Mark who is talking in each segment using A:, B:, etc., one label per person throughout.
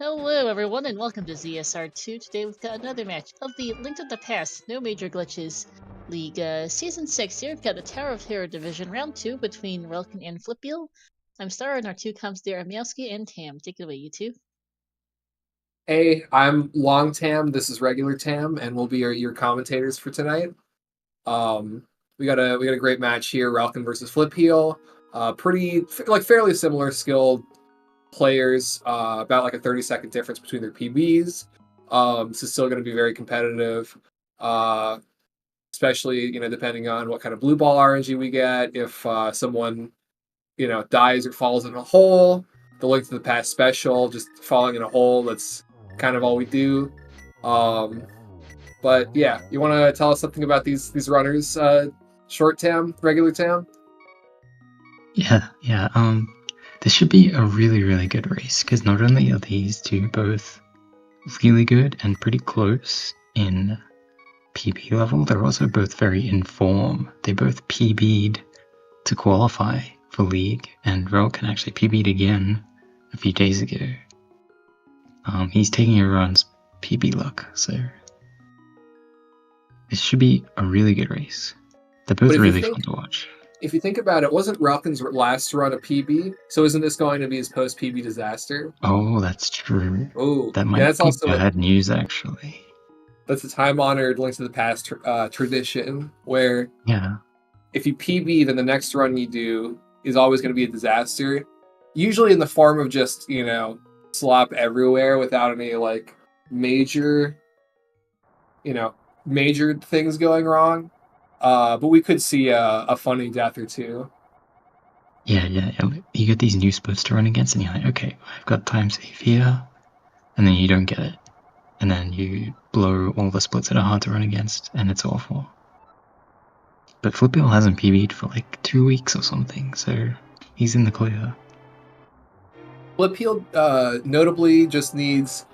A: Hello, everyone, and welcome to ZSR2. Today we've got another match of the Link to the Past, No Major Glitches League Season 6 here. We've got the Tower of Hera Division Round 2 between Relkin and Flipheal. I'm Star, and our two comps there are Meowski and Tam. Take it away, you two.
B: Hey, I'm Long Tam. This is Regular Tam, and we'll be your commentators for tonight. We got a great match here. Relkin versus Flipheal. Fairly similar skilled players. About like a 30-second difference between their PBs. This is still going to be very competitive. Uh, Especially depending on what kind of blue ball RNG we get. If someone dies or falls in a hole, the Link to the Past special, just falling in a hole. That's kind of all we do. But yeah, you want to tell us something about these runners? Short Tam, regular Tam.
C: Yeah. This should be a really good race because not only are these two both really good and pretty close in PB level, they're also both very in form. They both PB'd to qualify for League, and Relkin actually PB'd again a few days ago. He's taking everyone's PB luck, so this should be a really good race. They're both really fun to watch.
B: If you think about it, wasn't Relkin's last run a PB? So isn't this going to be his post PB disaster?
C: Oh, that's true.
B: Oh,
C: that might be also bad news, actually.
B: That's a time-honored Link to the Past tradition where if you PB, then the next run you do is always going to be a disaster. Usually in the form of just, slop everywhere without any, like, major things going wrong. But we could see a funny death or two.
C: Yeah. You get these new splits to run against, and you're like, okay, I've got time save here, and then you don't get it. And then you blow all the splits that are hard to run against, and it's awful. But Flipheal hasn't PB'd for like 2 weeks or something, so he's in the clear.
B: Flipheal notably just needs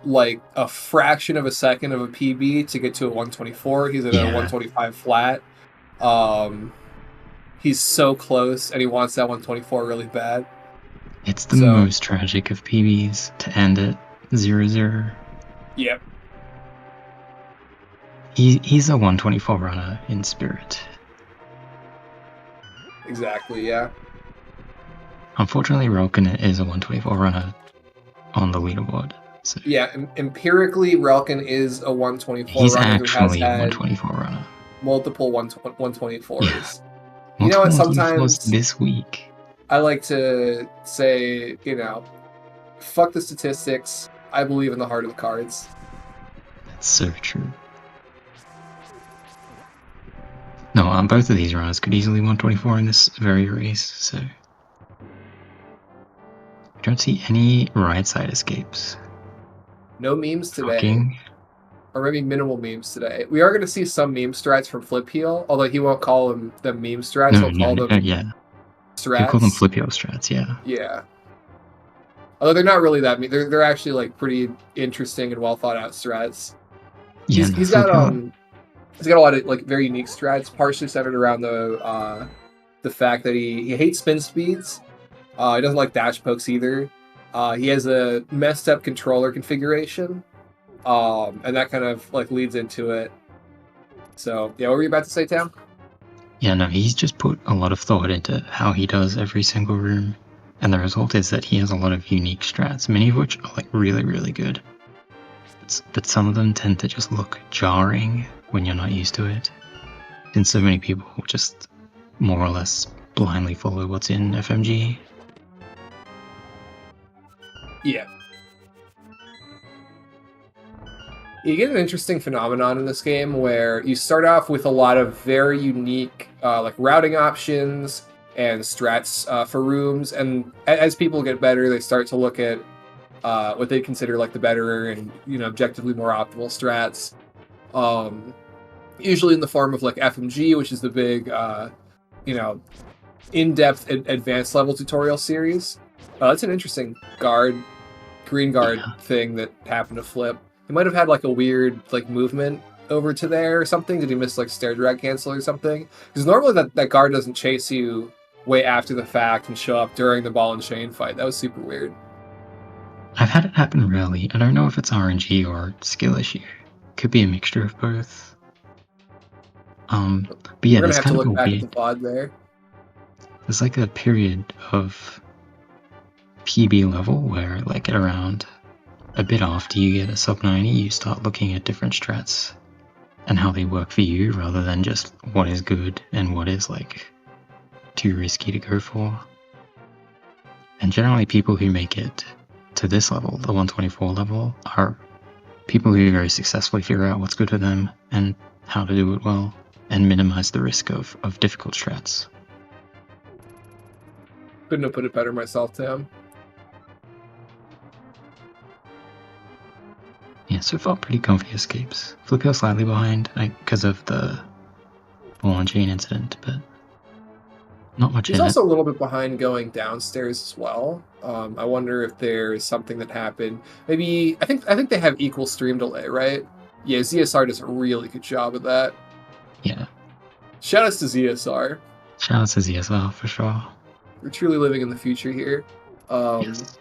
B: like a fraction of a second of a PB to get to a 124. He's at a 125 flat. He's so close, and he wants that 124 really bad.
C: It's the most tragic of PBs to end at 0-0.
B: Yep.
C: He's a 124 runner in spirit.
B: Exactly, yeah.
C: Unfortunately, Relkin is a 124 runner on the leaderboard. So.
B: Yeah, empirically, Relkin is a 124
C: He's
B: runner.
C: He's actually a 124 runner.
B: Multiple 124s.
C: Yeah.
B: You know what, sometimes
C: this week
B: I like to say, fuck the statistics. I believe in the heart of the cards.
C: That's so true. No, both of these runners could easily 124 in this very race, so I don't see any right side escapes.
B: No memes today. Or maybe minimal memes today. We are going to see some meme strats from Flipheal, although he won't call them meme strats. He'll call them strats.
C: He'll call them Flipheal strats, yeah.
B: Yeah. Although they're not really that mean. They're actually like pretty interesting and well thought out strats.
C: Yeah,
B: he's got a lot of like very unique strats, partially centered around the fact that he hates spin speeds. He doesn't like dash pokes either. He has a messed up controller configuration. And that kind of like leads into it. So yeah, what were you about to say, Tam?
C: Yeah, no, he's just put a lot of thought into how he does every single room, and the result is that he has a lot of unique strats, many of which are like really good. But some of them tend to just look jarring when you're not used to it. And so many people just more or less blindly follow what's in FMG.
B: Yeah. You get an interesting phenomenon in this game where you start off with a lot of very unique like routing options and strats for rooms, and as people get better, they start to look at what they consider like the better and objectively more optimal strats. Usually in the form of like FMG, which is the big in-depth advanced level tutorial series. That's an interesting green guard thing that happened to Flip. He might have had like a weird like movement over to there or something. Did he miss like stair drag cancel or something? Because normally that guard doesn't chase you way after the fact and show up during the ball and chain fight. That was super weird.
C: I've had it happen rarely. I don't know if it's RNG or skill issue. Could be a mixture of both. But yeah,
B: We're gonna
C: there's
B: have to
C: kind of
B: look
C: a
B: back at
C: weird.
B: the VOD there.
C: There's like a period of PB level where, like, at around a bit after you get a sub 90, you start looking at different strats and how they work for you rather than just what is good and what is like too risky to go for. And generally people who make it to this level, the 124 level, are people who very successfully figure out what's good for them and how to do it well and minimize the risk of difficult strats.
B: Couldn't have put it better myself, Tim.
C: Yeah, so far pretty comfy escapes. Flipheal slightly behind because of the ball and chain incident, but not much
B: He's
C: in
B: also
C: it.
B: a little bit behind going downstairs as well. I wonder if there's something that happened. Maybe I think they have equal stream delay, right? Yeah, ZSR does a really good job of that.
C: Yeah.
B: Shout outs to ZSR.
C: Shout out to ZSR for sure.
B: We're truly living in the future here.
C: Yes.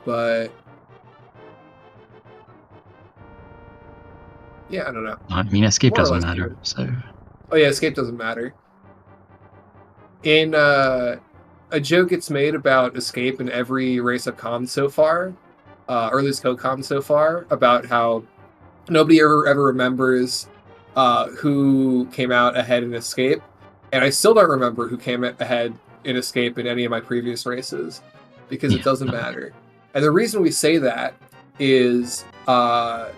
B: But yeah, I don't know.
C: I mean, escape
B: More or
C: doesn't
B: less
C: matter,
B: good.
C: so
B: Oh yeah, escape doesn't matter. In a joke gets made about escape in every race I've commed so far, or at least co-commed so far, about how nobody ever remembers who came out ahead in escape, and I still don't remember who came ahead in escape in any of my previous races because it doesn't matter. And the reason we say that is not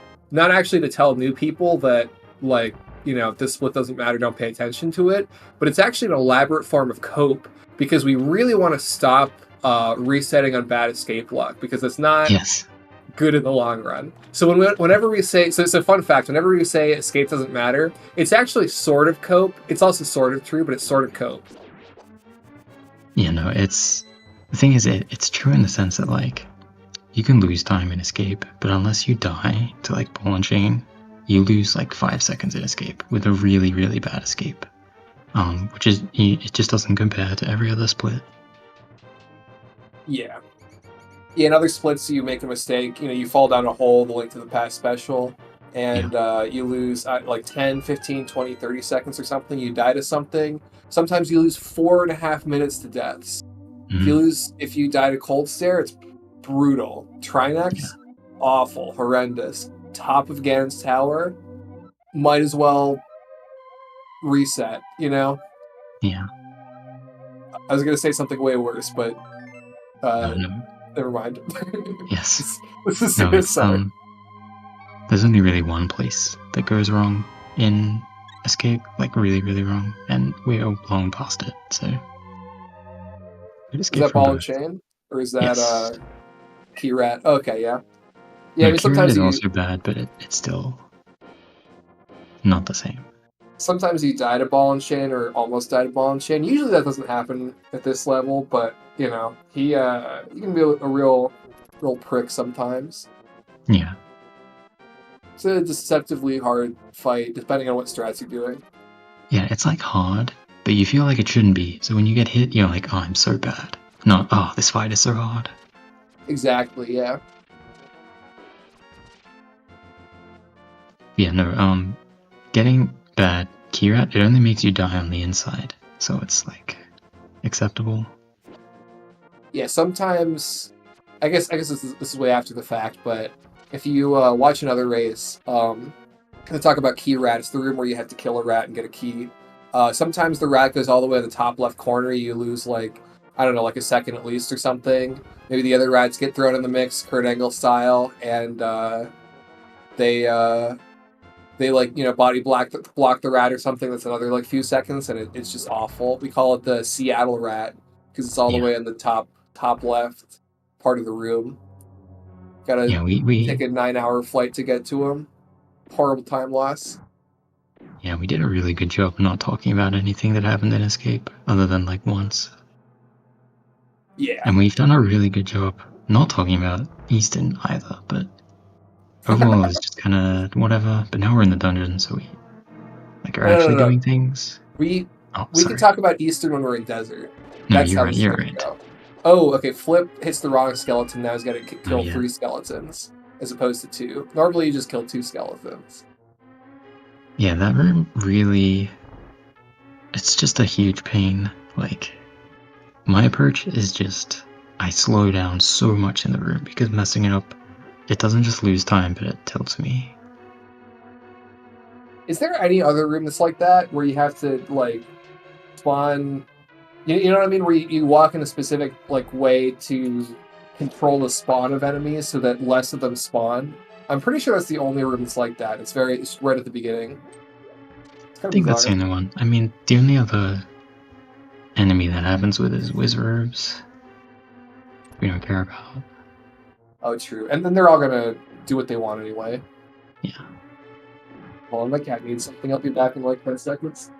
B: actually to tell new people that, like, you know, this split doesn't matter, don't pay attention to it, but it's actually an elaborate form of cope because we really want to stop resetting on bad escape luck because it's not good in the long run. So whenever we say, so it's a fun fact, whenever we say escape doesn't matter, it's actually sort of cope. It's also sort of true, but it's sort of cope.
C: Yeah, no, the thing is, it's true in the sense that, like, you can lose time in escape, but unless you die to, like, ball and chain, you lose, like, 5 seconds in escape with a really, really bad escape. Which is, it just doesn't compare to every other split.
B: Yeah. Yeah, in other splits, you make a mistake, you know, you fall down a hole, the Link to the Past special, and you lose like 10, 15, 20, 30 seconds or something, you die to something. Sometimes you lose 4.5 minutes to deaths.
C: Mm-hmm.
B: If you die to Cold Stare, it's brutal. Trinex, awful, horrendous. Top of Ganon's Tower, might as well reset, you know?
C: Yeah.
B: I was going to say something way worse, but
C: No.
B: never mind.
C: Yes.
B: This is
C: no,
B: sorry.
C: There's only really one place that goes wrong in escape, like really, really wrong, and we're long past it, so...
B: Is that ball and chain? Or is that key rat? Okay, yeah. Yeah,
C: no,
B: I mean, sometimes
C: is also bad, but it's still not the same.
B: Sometimes you die to ball and chain or almost die to ball and chain. Usually that doesn't happen at this level, but you know, he can be a real prick sometimes.
C: Yeah.
B: It's a deceptively hard fight, depending on what strats you're doing.
C: Yeah, it's like hard, but you feel like it shouldn't be. So when you get hit, you're like, oh, I'm so bad. Not, oh, this fight is so hard.
B: Exactly, yeah.
C: Yeah, no, getting bad Keyrat, it only makes you die on the inside. So it's, like, acceptable.
B: Yeah, sometimes, I guess this is way after the fact, but if you watch another race, they talk about key rat. It's the room where you have to kill a rat and get a key. Sometimes the rat goes all the way in the top left corner. You lose, like, I don't know, like a second at least or something. Maybe the other rats get thrown in the mix, Kurt Angle style, and they like, you know, body block the rat or something. That's another like few seconds, and it's just awful. We call it the Seattle rat because it's all the way in the top left part of the room. Gotta take a 9-hour flight to get to him. Horrible time loss.
C: Yeah, we did a really good job not talking about anything that happened in Escape, other than, like, once.
B: Yeah.
C: And we've done a really good job not talking about Easton either, but overall it's just kind of whatever. But now we're in the dungeon, so we, like, are actually doing things.
B: We can talk about Eastern when we're in desert.
C: No, you're right.
B: Oh, okay. Flip hits the wrong skeleton. Now he's got to kill
C: yeah.
B: 3 skeletons as opposed to 2. Normally, you just kill 2 skeletons.
C: Yeah, that room really... It's just a huge pain. Like, my approach is just... I slow down so much in the room because messing it up, it doesn't just lose time, but it tilts me.
B: Is there any other room that's like that where you have to like spawn? You know what I mean? Where you walk in a specific like way to control the spawn of enemies so that less of them spawn. I'm pretty sure that's the only room that's like that. It's right at the beginning. It's
C: I
B: kind of
C: think that's the
B: bizarre.
C: only one. I mean, the only other enemy that happens with is wizards. We don't care about.
B: Oh, true. And then they're all gonna do what they want anyway.
C: Yeah.
B: Hold on, my cat needs something. I'll be back in like 10 seconds.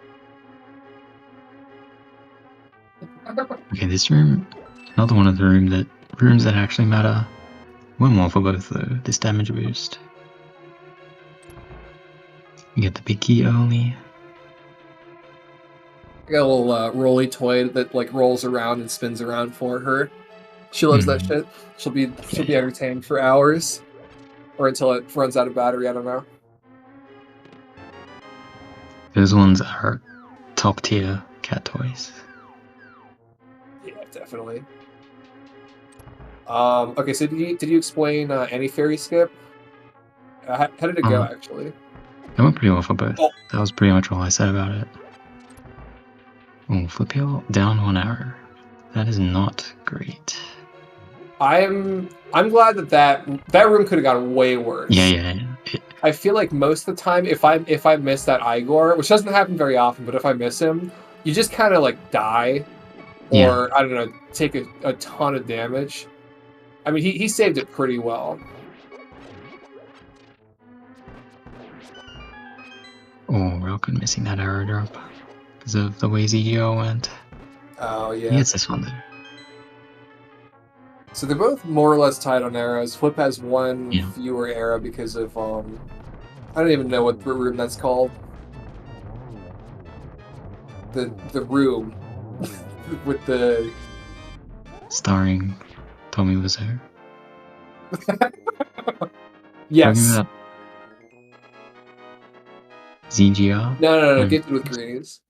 C: Okay, this room, another one of the rooms that actually matter. One more for both though, this damage boost. You get the big key early.
B: I got a little rolly toy that like rolls around and spins around for her. She loves that shit. She'll be entertained for hours, or until it runs out of battery. I don't know.
C: Those ones are top tier cat toys.
B: Yeah, definitely. Okay, so did you explain any fairy skip? How did it go actually?
C: It went pretty well for both.
B: Oh.
C: That was pretty much all I said about it. Oh, Flipheal down 1 hour. That is not great.
B: I'm glad that room could have gotten way worse.
C: Yeah.
B: I feel like most of the time, if I miss that Igor, which doesn't happen very often, but if I miss him, you just kind of like die, or I don't know, take a ton of damage. I mean, he saved it pretty well.
C: Oh, relkin missing that arrow drop because of the way ZGO went.
B: Oh yeah.
C: He gets this one though.
B: So they're both more or less tied on arrows. Flip has 1
C: Yeah.
B: fewer arrow because of I don't even know what room that's called. The room with the
C: Starring Tommy Wiseau.
B: yes.
C: ZGR?
B: No. Gifted with Greenies.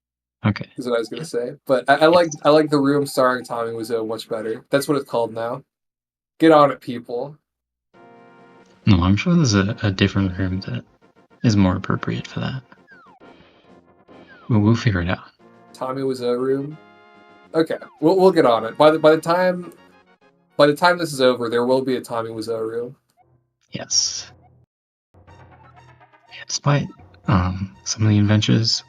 C: Okay.
B: Is what I was gonna say. But I like the room starring Tommy Wiseau much better. That's what it's called now. Get on it, people.
C: No, I'm sure there's a different room that is more appropriate for that. Well, we'll figure it out.
B: Tommy Wiseau room. Okay, we'll get on it. By the time this is over, there will be a Tommy Wiseau room.
C: Yes. Despite some of the adventures,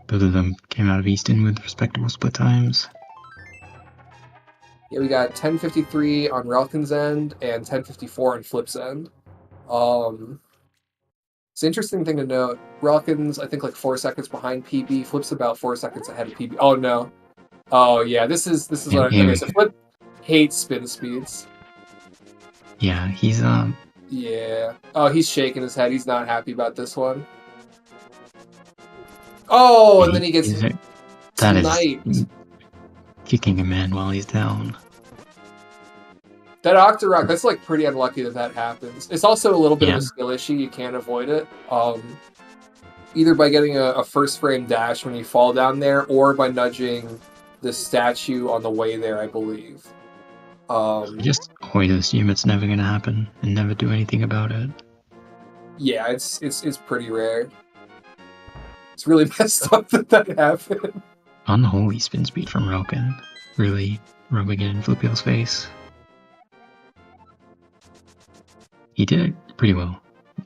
C: both of them came out of Easton with respectable split times.
B: Yeah, we got 10:53 on Relkin's end and 10:54 on Flip's end. It's an interesting thing to note. Relkin's, I think, like 4 seconds behind PB. Flip's about 4 seconds ahead of PB. Oh no. Oh yeah, this is what. Okay, so Flip hates spin speeds.
C: Yeah, he's
B: Yeah. Oh, he's shaking his head. He's not happy about this one. Oh, and then he gets sniped.
C: Kicking a man while he's down.
B: That Octorok, that's like pretty unlucky that happens. It's also a little bit of a skill issue. You can't avoid it. Either by getting a first frame dash when you fall down there, or by nudging the statue on the way there, I believe.
C: Just always assume it's never going to happen and never do anything about it.
B: Yeah, it's pretty rare. It's really messed up that happened.
C: Unholy spin speed from Relkin. Really rubbing it in Flipheal's face. He did it pretty well.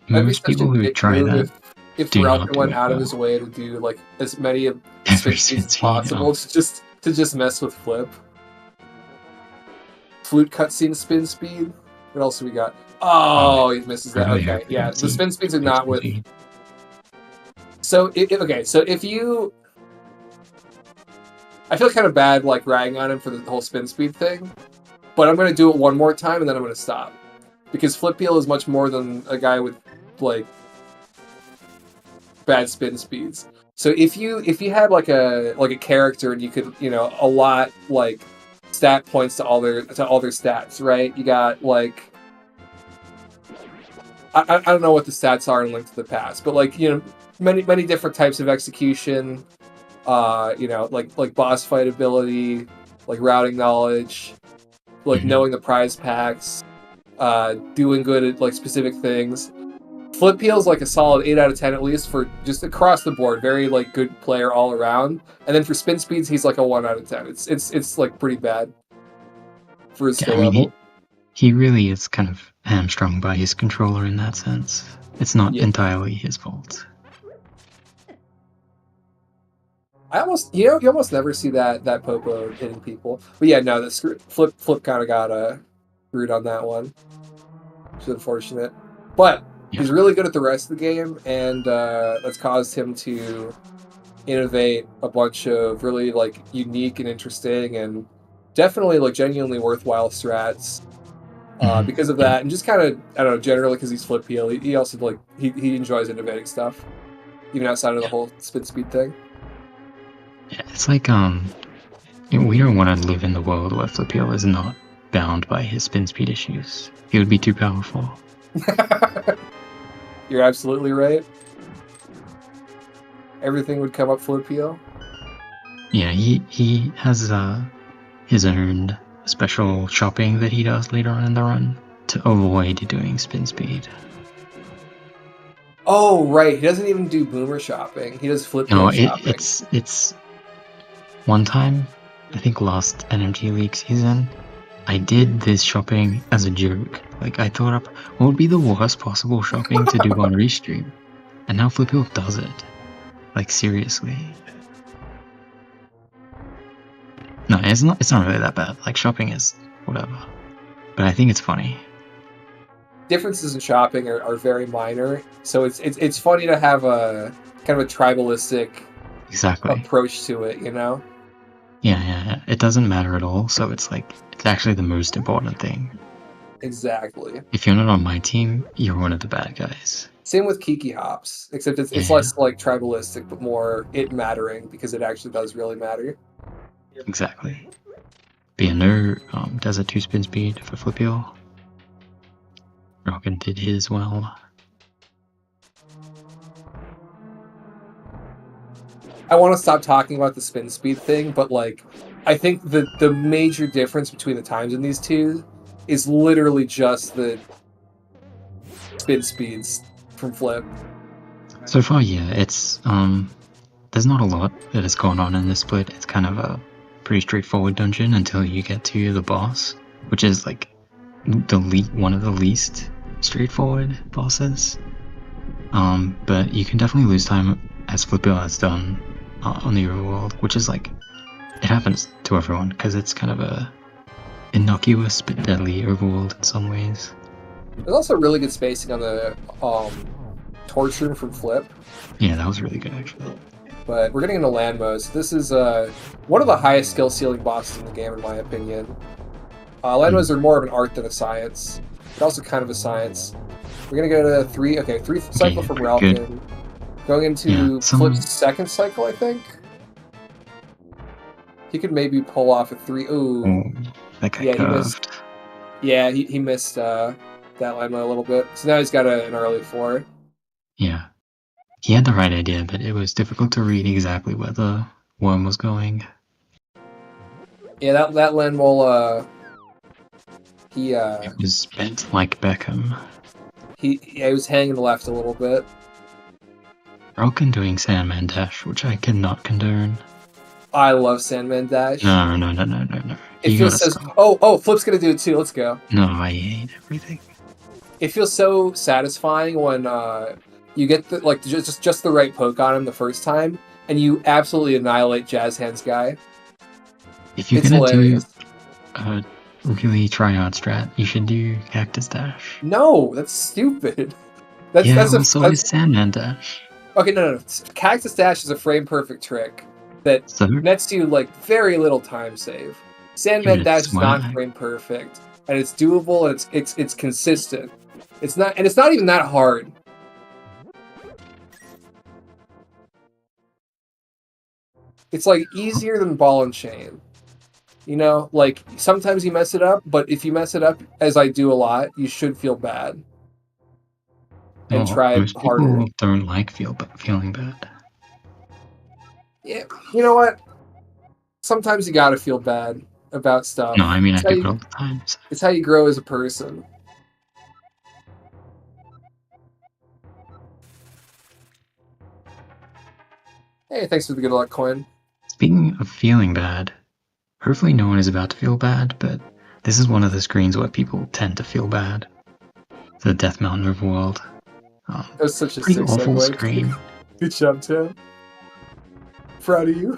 C: Most people who try that
B: if Relkin went out of his way to do like as many of spin speeds as possible to just mess with Flip. Flute cutscene spin speed. What else have we got? Oh, he misses that. Okay, yeah, the spin speeds are not with. So if you, I feel kind of bad like ragging on him for the whole spin speed thing, but I'm gonna do it one more time and then I'm gonna stop, because Flipheal is much more than a guy with like bad spin speeds. So if you had like a character and you could a lot like stat points to all their stats, right? You got like I don't know what the stats are in Link to the Past, but like, you know, many different types of execution, you know, like boss fight ability, like routing knowledge, like knowing the prize packs, doing good at like specific things. Flipheal's like a solid 8 out of 10 at least for just across the board, very like good player all around. And then for spin speeds, he's like a 1 out of 10. It's like pretty bad for his skill level.
C: He really is kind of hamstrung by his controller in that sense. It's not entirely his fault.
B: You almost never see that Popo hitting people. But yeah, no, the Flip kind of got screwed on that one, which is unfortunate. But he's really good at the rest of the game, and that's caused him to innovate a bunch of really like unique and interesting and definitely like genuinely worthwhile strats. Because of that, and just kind of, I don't know, generally because he's Flipheal, he also like he enjoys innovating stuff, even outside of the whole spin speed thing.
C: Yeah, it's like we don't want to live in the world where Flipheal is not bound by his spin speed issues. He would be too powerful.
B: You're absolutely right. Everything would come up Flipheal.
C: Yeah, he has his own special shopping that he does later on in the run to avoid doing spin speed.
B: Oh right, he doesn't even do boomer shopping. He does Flipheal shopping.
C: It's one time, I think last NMG League season, I did this shopping as a joke. Like I thought up what would be the worst possible shopping to do on restream, and now Flipheal does it. Like seriously. No, it's not really that bad. Like shopping is whatever, but I think it's funny.
B: Differences in shopping are very minor, so it's funny to have a kind of a tribalistic approach to it, you know?
C: Yeah. It doesn't matter at all, so it's like it's actually the most important thing.
B: Exactly.
C: If you're not on my team, you're one of the bad guys.
B: Same with Kiki Hops, except it's less like tribalistic, but more it mattering because it actually does really matter.
C: Exactly. But yeah, no Desert 2 spin speed for Flipheal. Relkin did his well.
B: I want to stop talking about the spin speed thing, but like, I think the major difference between the times in these two is literally just the spin speeds from Flip.
C: So far, yeah, it's there's not a lot that has gone on in this split. It's kind of a pretty straightforward dungeon until you get to the boss, which is like one of the least straightforward bosses. But you can definitely lose time, as Flipheal has done on the overworld, which is like it happens to everyone because it's kind of a innocuous but deadly overworld in some ways.
B: There's also really good spacing on the torch room from Flip.
C: Yeah, that was really good actually.
B: But we're getting into land mode. So this is one of the highest skill ceiling bosses in the game, in my opinion. Land modes are more of an art than a science, but also kind of a science. We're gonna go to three cycle from Relkin. Going into Flip's second cycle, I think. He could maybe pull off a 3. Ooh.
C: That guy curved.
B: He missed that land mode a little bit. So now he's got an early 4.
C: Yeah. He had the right idea, but it was difficult to read exactly where the worm was going.
B: Yeah, that land mole, it
C: was bent like Beckham.
B: He was hanging left a little bit.
C: Relkin doing Sandman Dash, which I cannot condone.
B: I love Sandman Dash.
C: No.
B: It feels so... Oh, Flip's gonna do it too, let's go.
C: No, I hate everything.
B: It feels so satisfying when you get the, like just the right poke on him the first time, and you absolutely annihilate Jazz Hands guy.
C: If you're gonna do a really try-hard strat, you should do Cactus Dash.
B: No, that's stupid.
C: That's Sandman Dash.
B: Okay, no. Cactus Dash is a frame-perfect trick that nets you like very little time save. Sandman Dash is not frame-perfect, and it's doable, and it's consistent. It's not even that hard. It's like easier than Ball and Chain. You know, like sometimes you mess it up, but if you mess it up, as I do a lot, you should feel bad and
C: Well,
B: try
C: most
B: harder.
C: people don't like feeling bad.
B: Yeah, you know what? Sometimes you gotta feel bad about stuff.
C: No, I mean, I
B: It's how
C: do it
B: you,
C: all the time. So.
B: it's how you grow as a person. Hey, thanks for the good luck coin.
C: Speaking of feeling bad, hopefully no one is about to feel bad, but this is one of the screens where people tend to feel bad. The Death Mountain overworld.
B: That was such a
C: Pretty
B: sick
C: awful
B: segue.
C: screen.
B: Good job, Tim. Proud of you.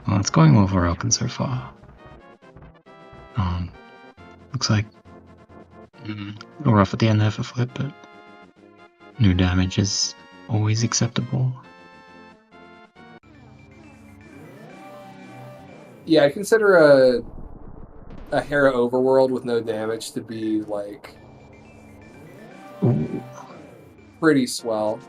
C: Well, it's going well for relkin so far. Looks like a little rough at the end there for Flip, but no damage is always acceptable.
B: Yeah, I consider a Hera overworld with no damage to be like
C: Ooh.
B: pretty swell.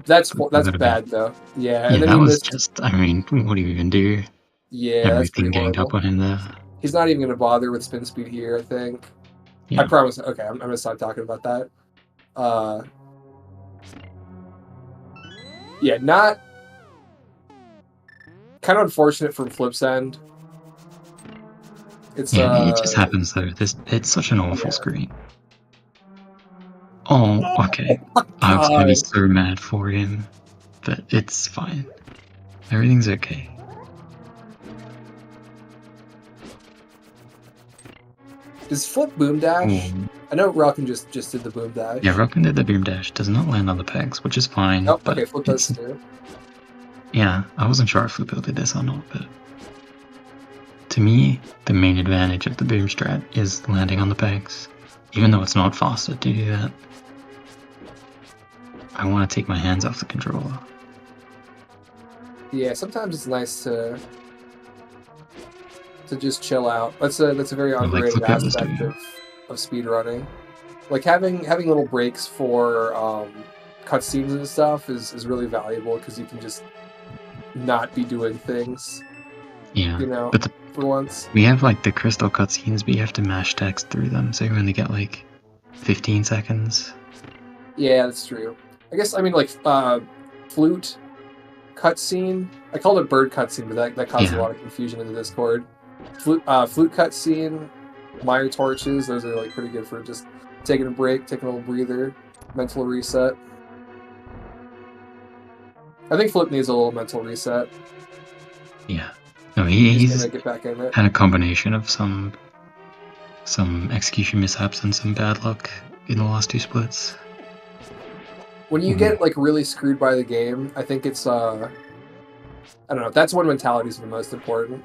B: That's bad though. Yeah, and then
C: that
B: he
C: was
B: missed.
C: just. I mean, what do you even do?
B: Yeah, that's
C: Everything
B: pretty
C: ganged
B: horrible.
C: up on him there.
B: He's not even gonna bother with spin speed here, I think.
C: Yeah.
B: I promise. Okay, I'm gonna stop talking about that. Yeah, not kind of unfortunate from Flip's end. It's
C: it just happens though. It's such an awful screen. Oh, okay. I was gonna be so mad for him, but it's fine. Everything's okay.
B: Does Flip boom dash?
C: Ooh.
B: I know relkin just did the boom dash.
C: Yeah, relkin did the boom dash. Does not land on the pegs, which is fine.
B: Oh,
C: but
B: okay, Flip does too.
C: Yeah, I wasn't sure if Flipheal did this or not, but to me, the main advantage of the boom strat is landing on the pegs, even though it's not faster to do that. I want to take my hands off the controller.
B: Yeah, sometimes it's nice to just chill out. That's a very underrated aspect of speedrunning. Like having little breaks for cutscenes and stuff is really valuable because you can just not be doing things.
C: Yeah,
B: you know,
C: but
B: for once.
C: We have like the crystal cutscenes, but you have to mash text through them, so you only get like 15 seconds.
B: Yeah, that's true. I guess, I mean, like, flute cutscene. I called it bird cutscene, but that caused a lot of confusion in the Discord. Flute cutscene, Mire torches, those are like pretty good for just taking a break, taking a little breather, mental reset. I think Flip needs a little mental reset.
C: Yeah. No, he's
B: gonna get back in it.
C: Had a combination of some execution mishaps and some bad luck in the last two splits.
B: When you get like really screwed by the game, I think it's I don't know, that's when mentality is the most important.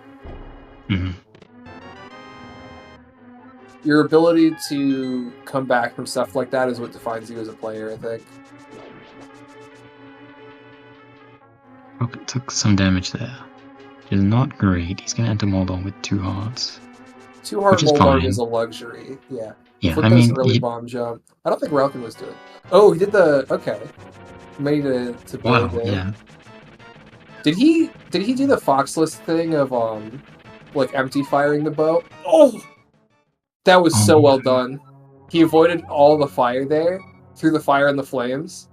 B: Your ability to come back from stuff like that is what defines you as a player, I think.
C: Rocket took some damage there. Which is not great. He's gonna enter Moldon with 2 hearts.
B: 2 heart Moldon is a luxury. Yeah.
C: Yeah,
B: Flip does early bomb jump. I don't think relkin was doing. Oh, he did the okay. Made to build it.
C: Yeah.
B: Did he do the Foxless thing of like empty firing the bow? Oh, that was so well done. He avoided all the fire there, through the fire and the flames.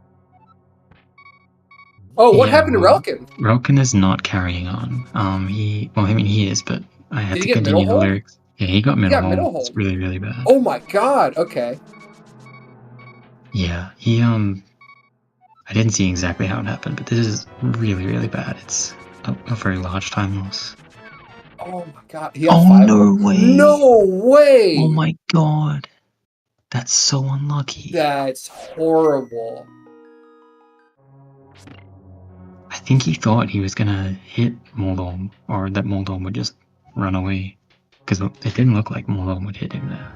B: Oh, what happened to relkin?
C: Relkin is not carrying on. He is, but I had to continue the lyrics. Yeah, he got middle hold. It's really, really bad.
B: Oh my god, okay.
C: Yeah, he I didn't see exactly how it happened, but this is really, really bad. It's a very large time loss.
B: Oh my god. No way! No way!
C: Oh my god. That's so unlucky.
B: That's horrible.
C: I think he thought he was gonna hit Moldon, or that Moldon would just run away. Because it didn't look like Moldon would hit him there.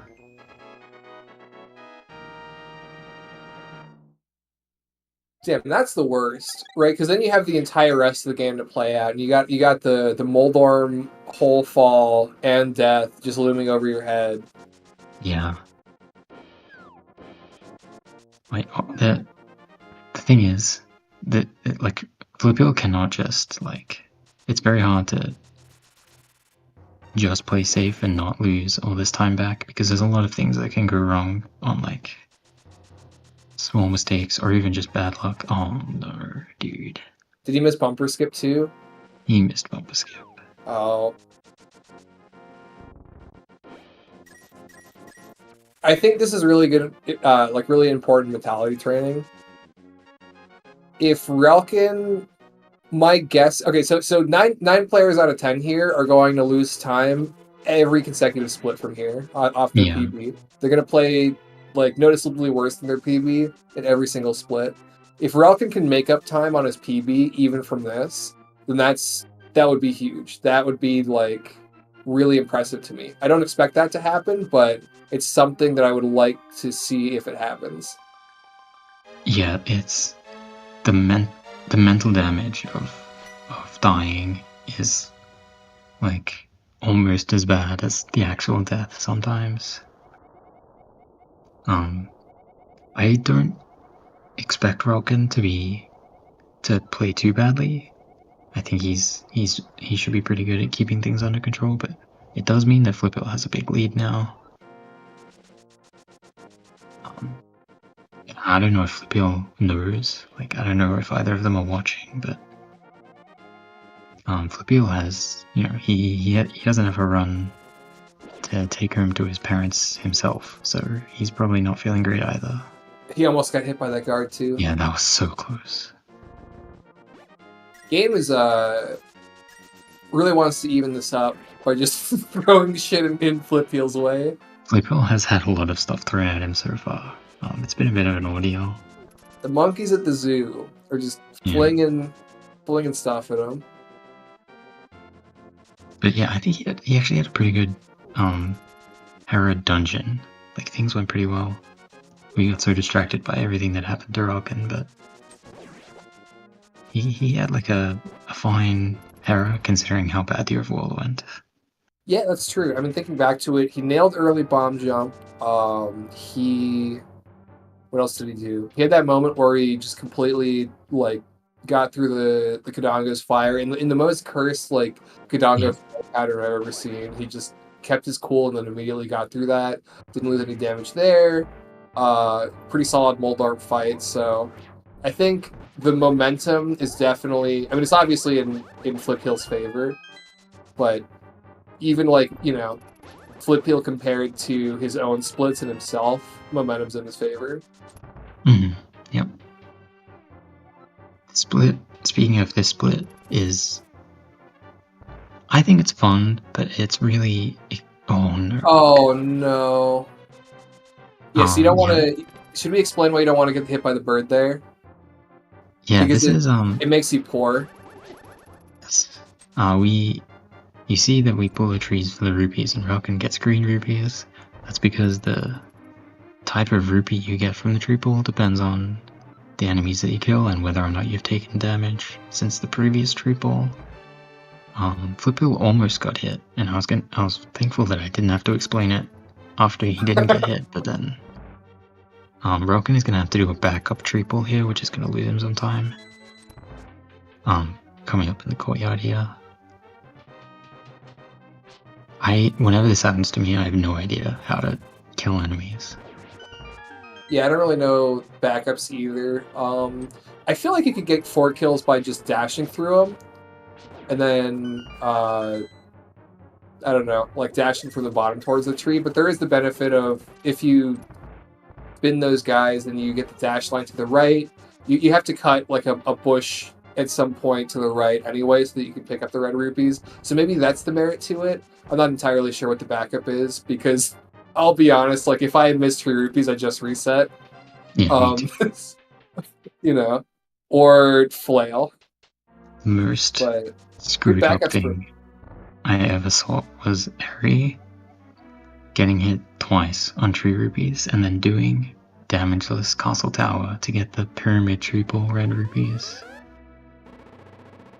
B: Damn, that's the worst, right? Because then you have the entire rest of the game to play out, and you got the Moldorm whole fall and death just looming over your head.
C: Yeah. Like the thing is that like Flipheal cannot just like, it's very hard to just play safe and not lose all this time back, because there's a lot of things that can go wrong on like small mistakes or even just bad luck. Oh no, dude.
B: Did he miss bumper skip too?
C: He missed bumper skip.
B: Oh. I think this is really good, like really important mentality training. If relkin, my guess, okay, so nine players out of 10 here are going to lose time every consecutive split from here off their PB. They're going to play like noticeably worse than their PB in every single split. If relkin can make up time on his PB even from this, then that would be huge. That would be like really impressive to me. I don't expect that to happen, but it's something that I would like to see if it happens.
C: Yeah, it's the mental damage of dying is like almost as bad as the actual death sometimes. I don't expect relkin to play too badly. I think he should be pretty good at keeping things under control, but it does mean that Flipheal has a big lead now. I don't know if Flipheal knows. Like, I don't know if either of them are watching, but Flipheal has, he doesn't have a run to take home to his parents himself, so he's probably not feeling great either.
B: He almost got hit by that guard too.
C: Yeah, that was so close.
B: Game is really wants to even this up by just throwing shit in Flipheal's way.
C: Flipheal has had a lot of stuff thrown at him so far. It's been a bit of an ordeal.
B: The monkeys at the zoo are just flinging stuff at him.
C: But yeah, I think he actually had a pretty good Hera dungeon. Like, things went pretty well. We got so distracted by everything that happened to relkin, but he had like a fine Hera considering how bad the overworld went.
B: Yeah, that's true. I mean, thinking back to it, he nailed early bomb jump. What else did he do? He had that moment where he just completely like got through the Kadanga's fire in the most cursed like Kadanga pattern I've ever seen. He just kept his cool and then immediately got through that. Didn't lose any damage there. Pretty solid Moldarp fight. So I think the momentum is definitely. I mean, it's obviously in Flipheal's favor, but even like Flipheal compared to his own splits and himself, momentum's in his favor.
C: Yep. Split. Speaking of this split, I think it's fun, but it's really. Oh no.
B: Oh no. Yes, you don't want to. Should we explain why you don't want to get hit by the bird there?
C: Yeah,
B: because
C: this is
B: it makes you poor.
C: You see that we pull the trees for the rupees, and relkin gets green rupees. That's because the type of rupee you get from the tree pull depends on the enemies that you kill and whether or not you've taken damage since the previous tree pull. Flipheal almost got hit, and I was thankful that I didn't have to explain it after he didn't get hit. But then, relkin is gonna have to do a backup tree pull here, which is gonna lose him some time. Coming up in the courtyard here. Whenever this happens to me, I have no idea how to kill enemies.
B: Yeah, I don't really know backups either. I feel like you could get 4 kills by just dashing through them, and then I don't know, like dashing from the bottom towards the tree. But there is the benefit of if you spin those guys and you get the dash line to the right, you have to cut like a bush at some point to the right anyway, so that you can pick up the red rupees. So maybe that's the merit to it. I'm not entirely sure what the backup is, because I'll be honest, like if I had missed 3 rupees, I just reset.
C: Yeah,
B: Or flail.
C: The most screwed up thing I ever saw was Eri getting hit twice on 3 rupees and then doing damageless castle tower to get the pyramid triple red rupees.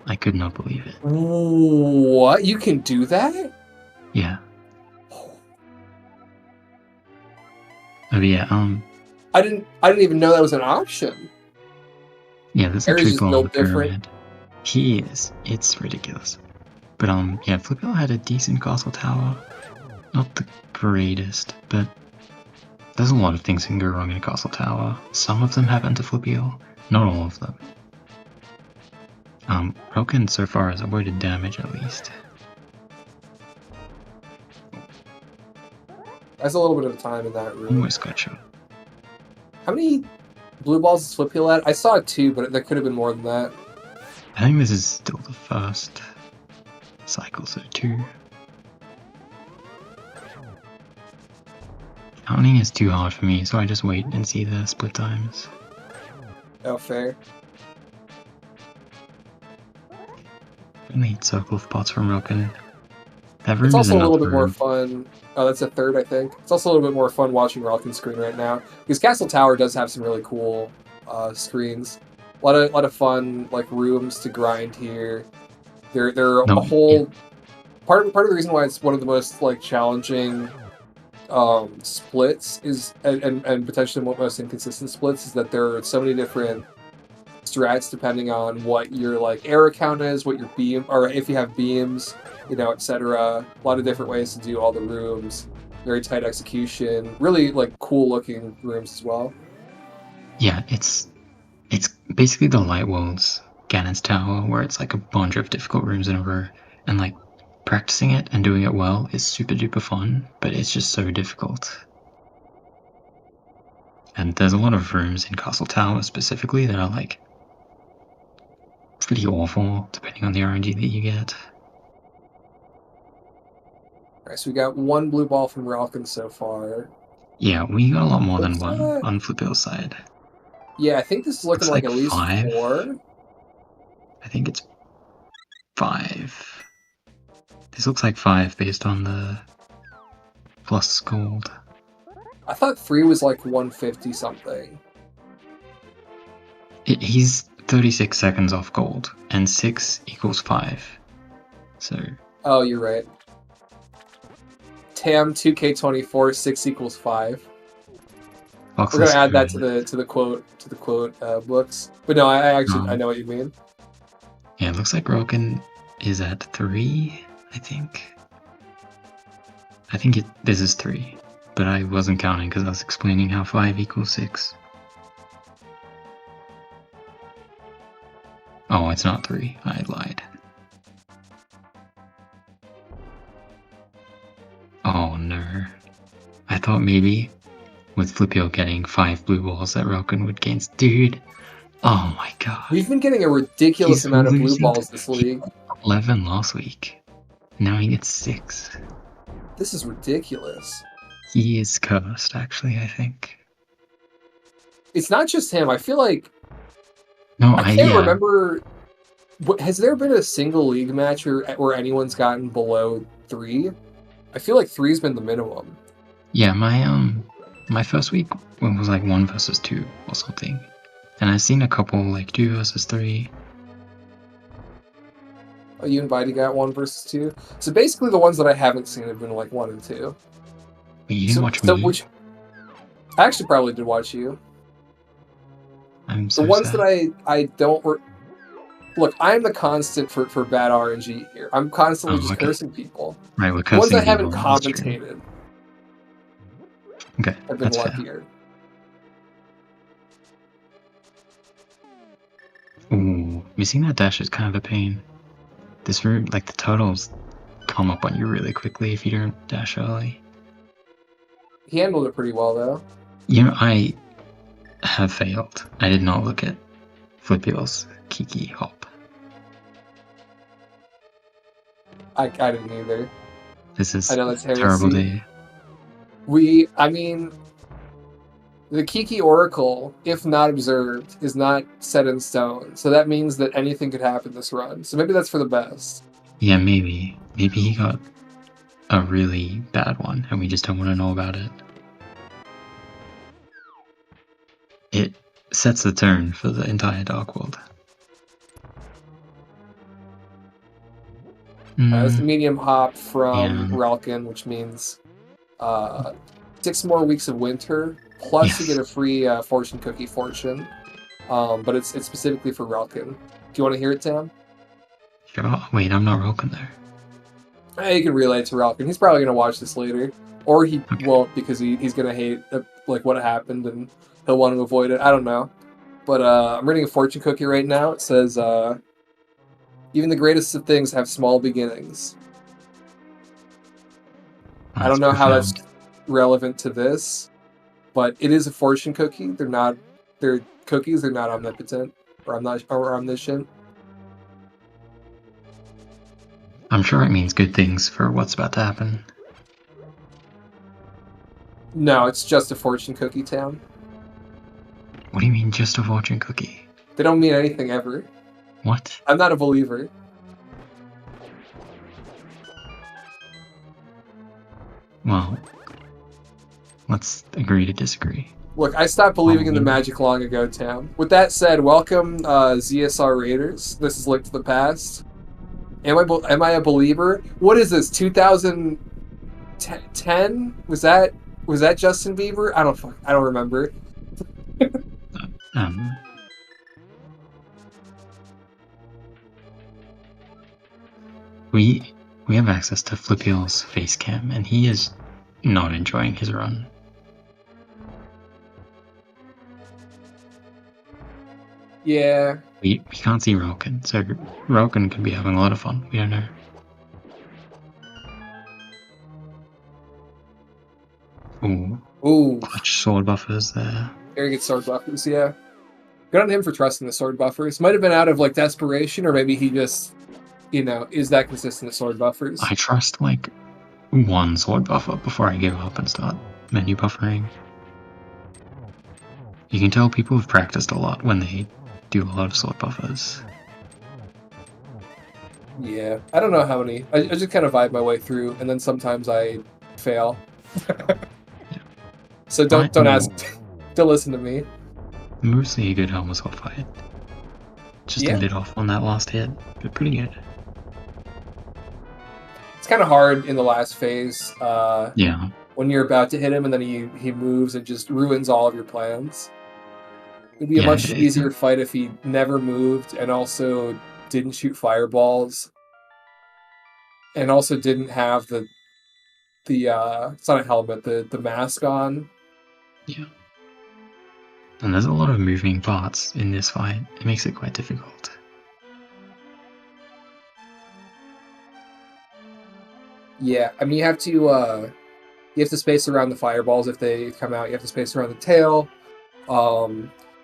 C: I could not believe it.
B: What? You can do that?
C: Yeah. Oh yeah.
B: I didn't even know that was an option.
C: Yeah, there's a triple on the pyramid. He is. It's ridiculous. But yeah, Flipheal had a decent castle tower. Not the greatest, but there's a lot of things that can go wrong in a castle tower. Some of them happen to Flipheal, not all of them. Relkin so far has avoided damage at least.
B: There's a little bit of time in that room.
C: Almost got shot.
B: How many blue balls is Flipheal at? I saw 2, but there could have been more than that.
C: I think this is still the first cycle, so 2. Counting is too hard for me, so I just wait and see the split times.
B: Oh, fair.
C: Only circle of pots from Relkin. That room
B: It's
C: is
B: also a little bit
C: room.
B: more fun. Oh, that's a third, I think. It's also a little bit more fun watching Relkin's screen right now, because Castle Tower does have some really cool screens. A lot of fun like rooms to grind here. There are a whole part of the reason why it's one of the most like challenging splits is and potentially most inconsistent splits is that there are so many different strats depending on what your like arrow count is, what your beam, or if you have beams, you know, etc. A lot of different ways to do all the rooms. Very tight execution. Really like cool looking rooms as well.
C: Yeah, it's basically the Light World's Ganon's Tower, where it's like a bunch of difficult rooms in a row, and like practicing it and doing it well is super duper fun, but it's just so difficult. And there's a lot of rooms in Castle Tower specifically that are like pretty awful, depending on the RNG that you get.
B: Alright, so we got 1 blue ball from Relkin so far.
C: Yeah, we got a lot more than 1 on Flipheal's side.
B: Yeah, I think this is looking like at least
C: 5.
B: 4.
C: I think it's 5. This looks like 5 based on the plus gold.
B: I thought 3 was like 150 something.
C: He's 36 seconds off gold, and 6 equals 5. So.
B: Oh, you're right. Tam 2K24 6 equals 5. We're gonna add that to the quote books. But no, I know what you mean.
C: Yeah, it looks like Relkin is at 3. I think this is 3, but I wasn't counting because I was explaining how 5 equals 6. Oh, it's not 3. I lied. Oh no. I thought maybe with Flipheal getting 5 blue balls that Relkin would gain. Dude, oh my god.
B: We've been getting a ridiculous amount of blue balls this league.
C: 11 last week. Now he gets 6.
B: This is ridiculous.
C: He is cursed, actually, I think.
B: It's not just him. I feel like...
C: No,
B: I can't remember... Has there been a single league match where anyone's gotten below 3? I feel like 3's been the minimum.
C: Yeah, my first week was like 1 versus 2 or something. And I've seen a couple like 2 versus 3.
B: Oh, you and Bitey got 1 versus 2? So basically the ones that I haven't seen have been like 1 and 2.
C: But you didn't watch me?
B: I actually probably did watch you.
C: I'm so
B: The ones
C: sad.
B: that I don't... Look, I'm the constant for bad RNG here. I'm constantly just cursing people.
C: Right, we're cursing
B: ones I haven't
C: people,
B: commentated.
C: Okay,
B: I've been
C: that's
B: luckier.
C: Fair. Ooh, missing that dash is kind of a pain. This room, like the turtles come up on you really quickly if you don't dash early.
B: He handled it pretty well, though.
C: You know, I have failed. I did not look at Flipheal's Kiki hop.
B: I didn't either.
C: This is
B: I know that's
C: a terrible
B: heresy.
C: day.
B: I mean, the Kiki Oracle, if not observed, is not set in stone. So that means that anything could happen this run. So maybe that's for the best.
C: Yeah, maybe. Maybe he got a really bad one, and we just don't want to know about it. It sets the tone for the entire Dark World.
B: It's the medium hop from Relkin, which means 6 more weeks of winter, plus you get a free fortune cookie fortune. But it's specifically for Relkin. Do you want to hear it, Tam?
C: Sure. Wait, I'm not Relkin there.
B: You can relay it to Relkin. He's probably gonna watch this later, or he won't because he's gonna hate like what happened and he'll want to avoid it. I don't know, but I'm reading a fortune cookie right now. It says, "Even the greatest of things have small beginnings." I don't know how that's relevant to this, but it is a fortune cookie. They're cookies. They're not omnipotent or omniscient.
C: I'm sure it means good things for what's about to happen.
B: No, it's just a fortune cookie town.
C: What do you mean, just a fortune cookie?
B: They don't mean anything ever.
C: What?
B: I'm not a believer.
C: Well, let's agree to disagree.
B: Look, I stopped believing in the magic long ago, Tam. With that said, welcome, ZSR Raiders. This is Link to the Past. Am I a believer? What is this? 2010? Was that Justin Bieber? I don't remember.
C: We have access to Flipheal's face cam, and he is not enjoying his run.
B: Yeah.
C: We can't see Relkin, so Relkin could be having a lot of fun. We don't know.
B: Ooh.
C: Clutch sword buffers there.
B: Very good sword buffers, yeah. Good on him for trusting the sword buffers. Might have been out of like desperation, or maybe he just, is that consistent with sword buffers.
C: I trust like one sword buffer before I give up and start menu buffering. You can tell people have practiced a lot when they do a lot of sword buffers.
B: Yeah, I don't know how many. I just kind of vibe my way through, and then sometimes I fail. Yeah. So don't ask. Don't listen to me.
C: Mostly a good Helmasaur fight. Just a bit off on that last hit, but pretty good.
B: It's kind of hard in the last phase.
C: Yeah.
B: When you're about to hit him, and then he moves and just ruins all of your plans. It'd be a much easier fight if he never moved and also didn't shoot fireballs, and also didn't have the it's not a helmet, the mask on.
C: Yeah. And there's a lot of moving parts in this fight. It makes it quite difficult.
B: Yeah, I mean you have to space around the fireballs if they come out. You have to space around the tail.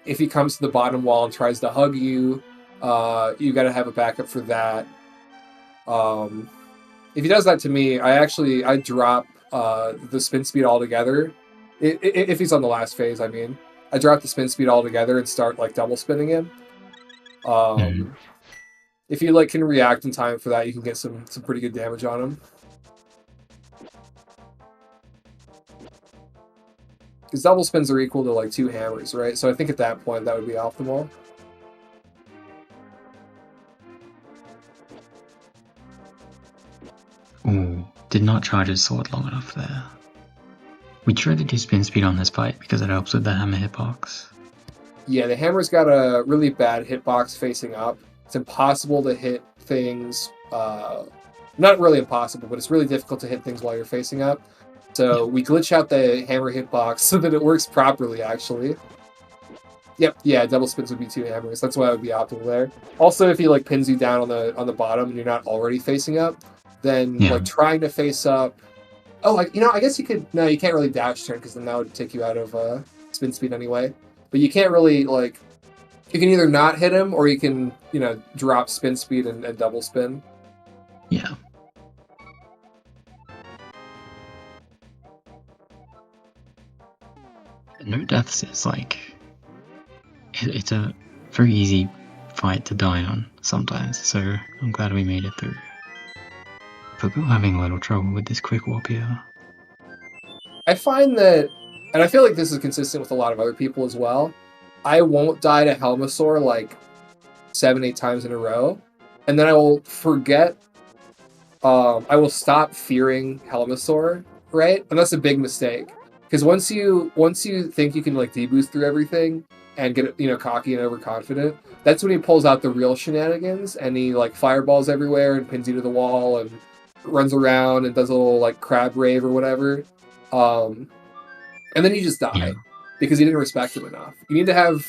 B: If he comes to the bottom wall and tries to hug you, you got to have a backup for that. If he does that to me, I drop the spin speed altogether. If he's on the last phase, I mean, I drop the spin speed altogether and start like double spinning him. If you like can react in time for that, you can get some pretty good damage on him. Because double spins are equal to like 2 hammers, right? So I think at that point that would be optimal.
C: Ooh, did not charge his sword long enough there. We tried to do spin speed on this fight because it helps with the hammer hitbox.
B: Yeah, the hammer's got a really bad hitbox facing up. It's impossible to hit things. Not really impossible, but it's really difficult to hit things while you're facing up. So we glitch out the hammer hitbox so that it works properly, actually. Yep, yeah, double spins would be 2 hammers. That's why it would be optimal there. Also, if he like pins you down on the bottom and you're not already facing up, then like trying to face up. Oh, like I guess you could. No, you can't really dash turn because then that would take you out of spin speed anyway. But you can't really like. You can either not hit him or you can drop spin speed and double spin.
C: Yeah. No deaths is like it's a very easy fight to die on sometimes, so I'm glad we made it through. But we're having a little trouble with this quick warp here.
B: I find that, and I feel like this is consistent with a lot of other people as well, I won't die to Helmasaur like 7-8 times in a row, and then I will forget, I will stop fearing Helmasaur, right? And that's a big mistake. Because once you think you can like deboost through everything and get cocky and overconfident, that's when he pulls out the real shenanigans and he like fireballs everywhere and pins you to the wall and runs around and does a little like crab rave or whatever, and then you just die because you didn't respect him enough. You need to have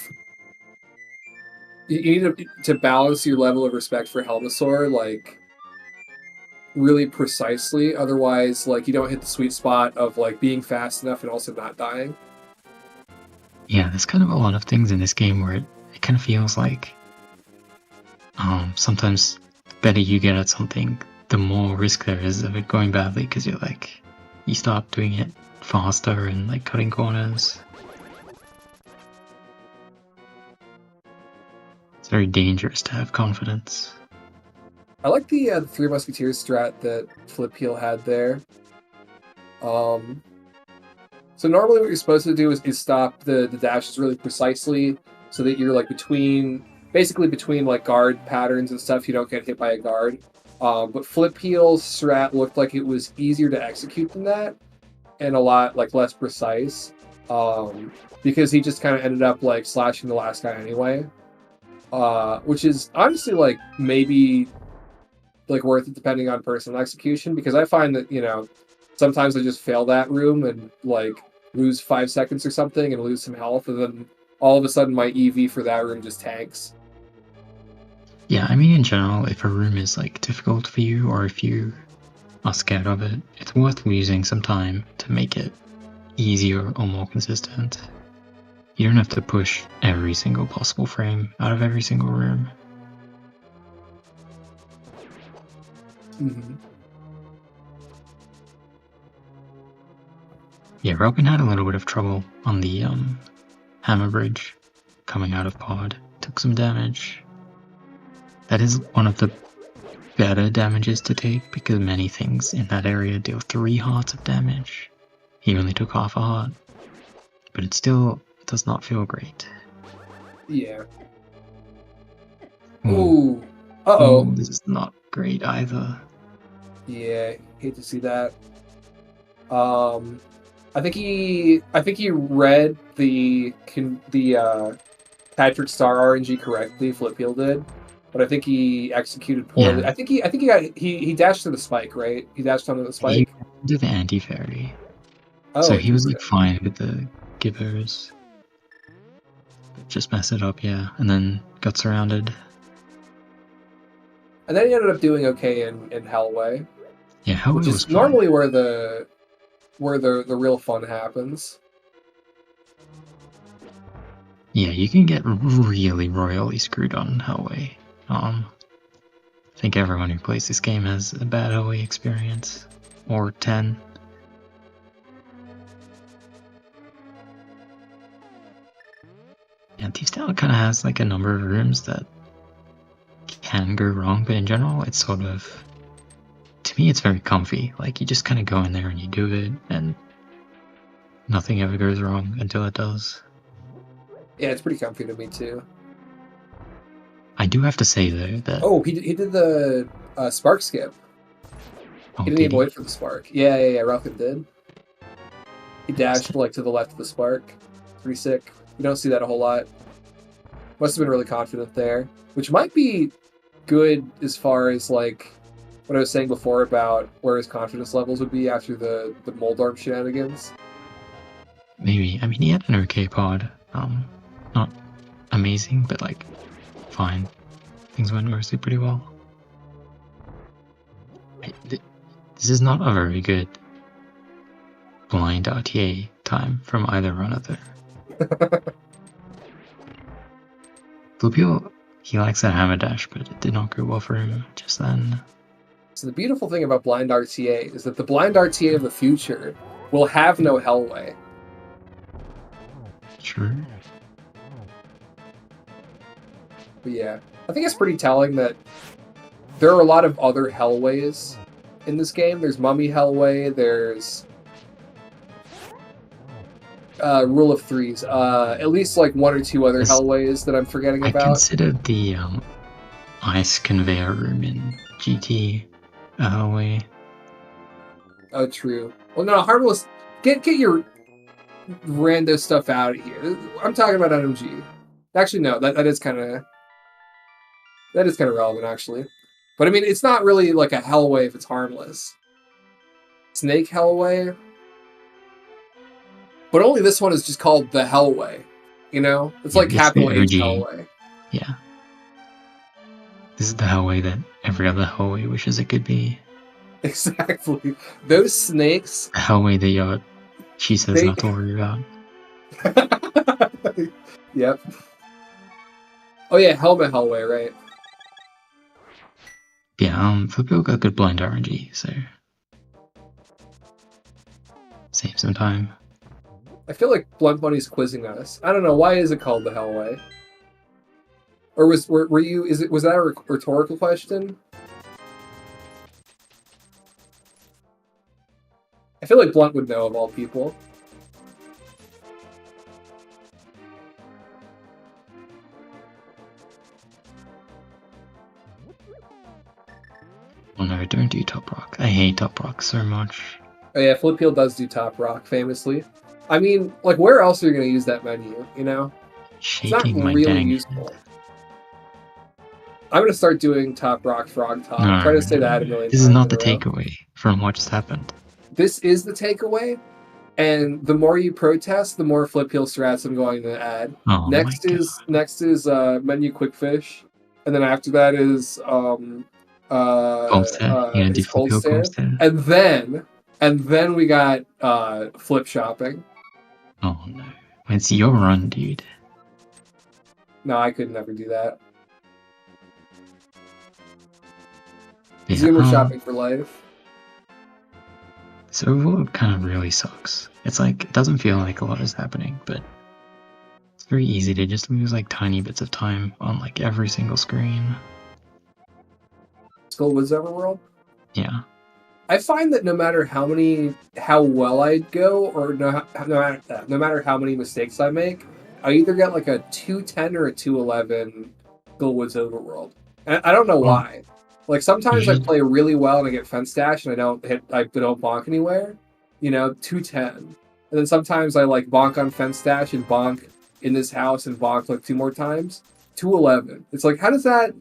B: you need to balance your level of respect for Helmasaur like really precisely. Otherwise, like you don't hit the sweet spot of like being fast enough and also not dying.
C: Yeah, there's kind of a lot of things in this game where it kind of feels like sometimes the better you get at something, the more risk there is of it going badly because you start doing it faster and like cutting corners. It's very dangerous to have confidence.
B: I like the Three Musketeers strat that Flipheal had there. So normally what you're supposed to do is stop the dashes really precisely so that you're like basically between like guard patterns and stuff, you don't get hit by a guard. But Flipheal's strat looked like it was easier to execute than that and a lot like less precise. Because he just kind of ended up like slashing the last guy anyway. Which is honestly like maybe like worth it depending on personal execution, because I find that, you know, sometimes I just fail that room and like lose 5 seconds or something and lose some health, and then all of a sudden my EV for that room just tanks.
C: Yeah, I mean in general, if a room is like difficult for you or if you are scared of it, it's worth losing some time to make it easier or more consistent. You don't have to push every single possible frame out of every single room.
B: Mm-hmm.
C: Yeah, Relkin had a little bit of trouble on the hammer bridge coming out of pod. Took some damage. That is one of the better damages to take because many things in that area deal 3 hearts of damage. He only took half a heart, but it still does not feel great.
B: Yeah. Ooh. Uh-oh.
C: Ooh, this is not great either.
B: Yeah, hate to see that. I think he read the Patrick Star RNG correctly. Flipheal did, but I think he executed poorly.
C: Yeah.
B: He dashed to the spike, right? He dashed onto the spike.
C: He did the anti-fairy.
B: Oh,
C: so he was like fine with the givers. Just messed it up, yeah, and then got surrounded.
B: And then he ended up doing okay in Hellway.
C: Yeah, Hellway
B: which is
C: was
B: normally where the real fun happens.
C: Yeah, you can get really royally screwed on Hellway. I think everyone who plays this game has a bad Hellway experience. Or 10. Yeah, Thief's Tower kind of has like a number of rooms that can go wrong, but in general, it's sort of, to me, it's very comfy. Like, you just kind of go in there and you do it, and nothing ever goes wrong until it does.
B: Yeah, it's pretty comfy to me, too.
C: I do have to say, though, that...
B: Oh, he did the spark skip.
C: Oh,
B: he didn't even wait for the spark. Yeah, Relkin did. He dashed, like, to the left of the spark. Pretty sick. You don't see that a whole lot. Must have been really confident there. Which might be good as far as, like, what I was saying before about where his confidence levels would be after the Moldorm shenanigans.
C: Maybe. I mean, he had an okay pod. Not amazing, but, like, fine. Things went mostly pretty well. This is not a very good blind RTA time from either runner there. Flipheal, he likes that hammer dash, but it did not go well for him just then.
B: So the beautiful thing about blind RTA is that the blind RTA of the future will have no Hellway.
C: Sure.
B: But yeah, I think it's pretty telling that there are a lot of other Hellways in this game. There's Mummy Hellway, there's Rule of Threes, at least like 1 or 2 other Hellways that I'm forgetting about.
C: I considered the ice conveyor room in GT a Hellway.
B: Oh, true. Well, no, Harmless, get your rando stuff out of here. I'm talking about NMG. Actually, no, that is kind of relevant, actually. But I mean, it's not really like a Hellway if it's harmless. Snake Hellway. But only this one is just called the Hellway. You know? It's like
C: It's
B: capital
C: the
B: H
C: OG.
B: Hellway.
C: Yeah. This is the Hellway that every other Hellway wishes it could be.
B: Exactly. Those snakes.
C: The Hellway that she says not to worry about.
B: Yep. Oh yeah, Helmet Hellway, right?
C: Yeah, Flipheal got good blind RNG, so save some time.
B: I feel like Blunt Bunny's quizzing us. I don't know, why is it called the Hellway? Or was that a rhetorical question? I feel like Blunt would know of all people.
C: Oh no, don't do Top Rock. I hate Top Rock so much.
B: Oh yeah, Flipheal does do Top Rock, famously. I mean, like, where else are you going to use that menu, you know?
C: Shaking
B: it's not
C: my
B: really
C: dang
B: useful.
C: head.
B: I'm going to start doing Top Rock Frog Top.
C: No,
B: Try to say that a million
C: this
B: times
C: is not the
B: in a row.
C: takeaway from what just happened.
B: This is the takeaway, and the more you protest, the more Flipheal strats I'm going to add.
C: Oh,
B: next
C: my
B: is
C: God.
B: menu quick fish, and then after that is
C: Homestead. You're gonna do
B: cold
C: Flipheal
B: stand,
C: Homestead?
B: and then we got flip shopping.
C: Oh no. It's your run, dude.
B: No, I could never do that.
C: Yeah,
B: Zoomer shopping for life.
C: This overload kind of really sucks. It's like, it doesn't feel like a lot is happening, but it's very easy to just lose like tiny bits of time on like every single screen.
B: Still Woods Overworld?
C: Yeah.
B: I find that no matter how well I go, or no matter how many mistakes I make, I either get like a 210 or a 211 Woods Overworld. And I don't know why. Like, sometimes I play really well and I get fence dash and I don't bonk anywhere. You know, 210. And then sometimes I like bonk on fence dash and bonk in this house and bonk like 2 more times. 211. It's like, how does that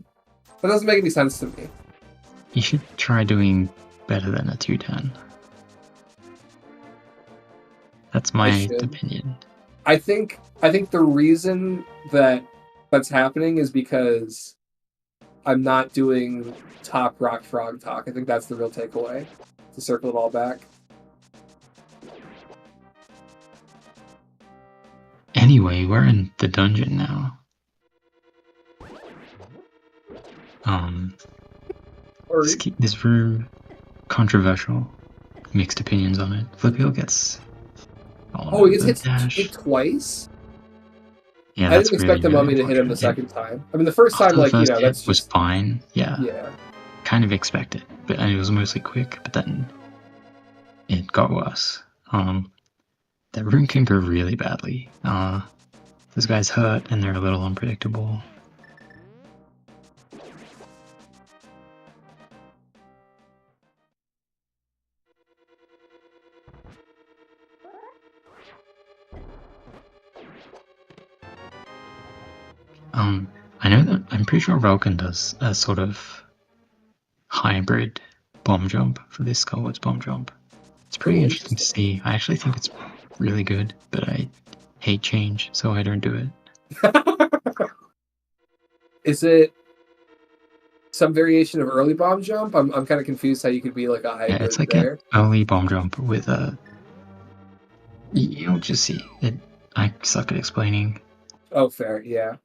B: doesn't make any sense to me.
C: You should try doing better than a 210. That's my opinion.
B: I think the reason that's happening is because I'm not doing Top Rock Frog Talk. I think that's the real takeaway. To circle it all back.
C: Anyway, we're in the dungeon now. This room, controversial, mixed opinions on it. Flipheal gets.
B: He gets hit twice.
C: Yeah,
B: I didn't expect the mummy to hit him the second time. I mean, the first time, like, that's
C: was fine. Yeah.
B: Yeah.
C: Kind of expected, but it was mostly quick. But then it got worse. That room can go really badly. This guy's hurt, and they're a little unpredictable. I know that I'm pretty sure relkin does a sort of hybrid bomb jump for this Skullwoods bomb jump. It's pretty interesting to see. I actually think it's really good, but I hate change, so I don't do it.
B: Is it some variation of early bomb jump? I'm kind of confused how you could be like a hybrid.
C: Yeah, it's like
B: there.
C: an early bomb jump with a. You'll just see it. I suck at explaining.
B: Oh, fair. Yeah.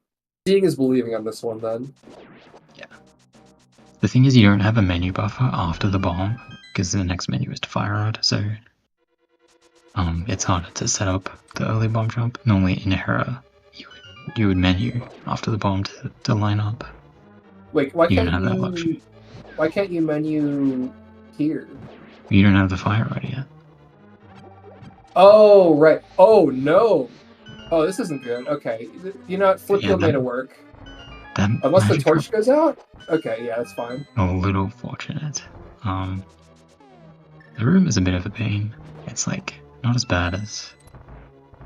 B: Seeing is believing on this one, then.
C: Yeah. The thing is, you don't have a menu buffer after the bomb, because the next menu is to fire rod, so it's harder to set up the early bomb jump. Normally in Hera, you would menu after the bomb to line up.
B: Wait, why can't
C: have that luxury?
B: Why can't you menu here?
C: You don't have the fire rod yet.
B: Oh, right. Oh, no. Oh, this isn't good. Okay. You know what? Flipheal made it work. Unless the torch goes out? Okay, yeah, that's fine.
C: A little fortunate. The room is a bit of a pain. It's like not as bad as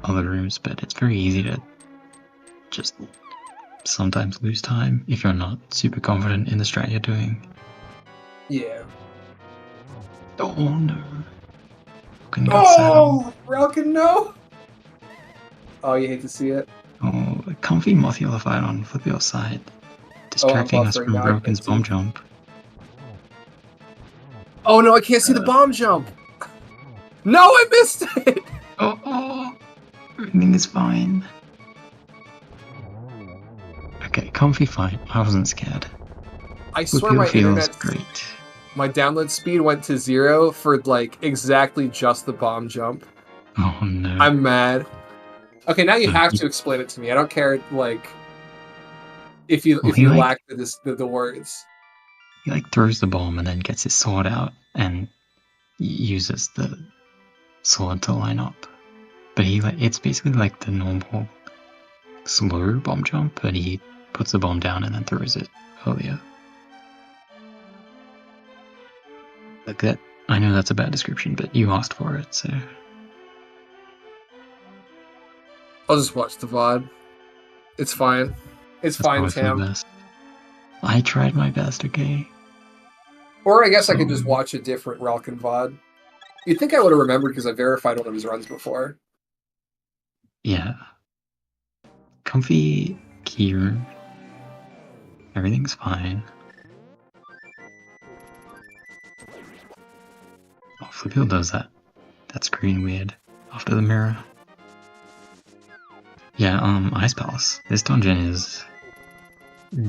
C: other rooms, but it's very easy to just sometimes lose time if you're not super confident in the strat you're doing.
B: Yeah.
C: Oh no. Relkin got set up.
B: Oh, Relkin, no! Oh, you hate to see it.
C: Oh, a comfy Mothula fight on Flipheal's side.
B: Oh, I'm
C: Distracting us
B: buffering
C: from
B: now. I
C: Relkin's
B: can't see.
C: bomb jump.
B: Oh no, I can't see the bomb jump! No, I missed it!
C: Oh, everything is fine. Okay, comfy fight. I wasn't scared.
B: I swear
C: Flipheal
B: my
C: feels
B: internet's
C: great.
B: my download speed went to 0 for like exactly just the bomb jump.
C: Oh no.
B: I'm mad. Okay, now you
C: No,
B: have
C: he-
B: to explain it to me. I don't care like if you
C: Well,
B: if
C: he,
B: you
C: like-
B: lack the words.
C: He like throws the bomb and then gets his sword out and uses the sword to line up. But it's basically like the normal slow bomb jump, but he puts the bomb down and then throws it earlier. Like that. I know that's a bad description, but you asked for it, so.
B: I'll just watch the VOD. It's fine. It's
C: That's
B: fine,
C: probably for the
B: Tam.
C: best. I tried my best, okay?
B: Or I guess I could
C: So-
B: just watch a different Relkin VOD. You'd think I would have remembered because I verified one of his runs before.
C: Yeah. Comfy key room. Everything's fine. Oh, Flipheal does that. That screen weird after the mirror. Yeah, Ice Palace. This dungeon is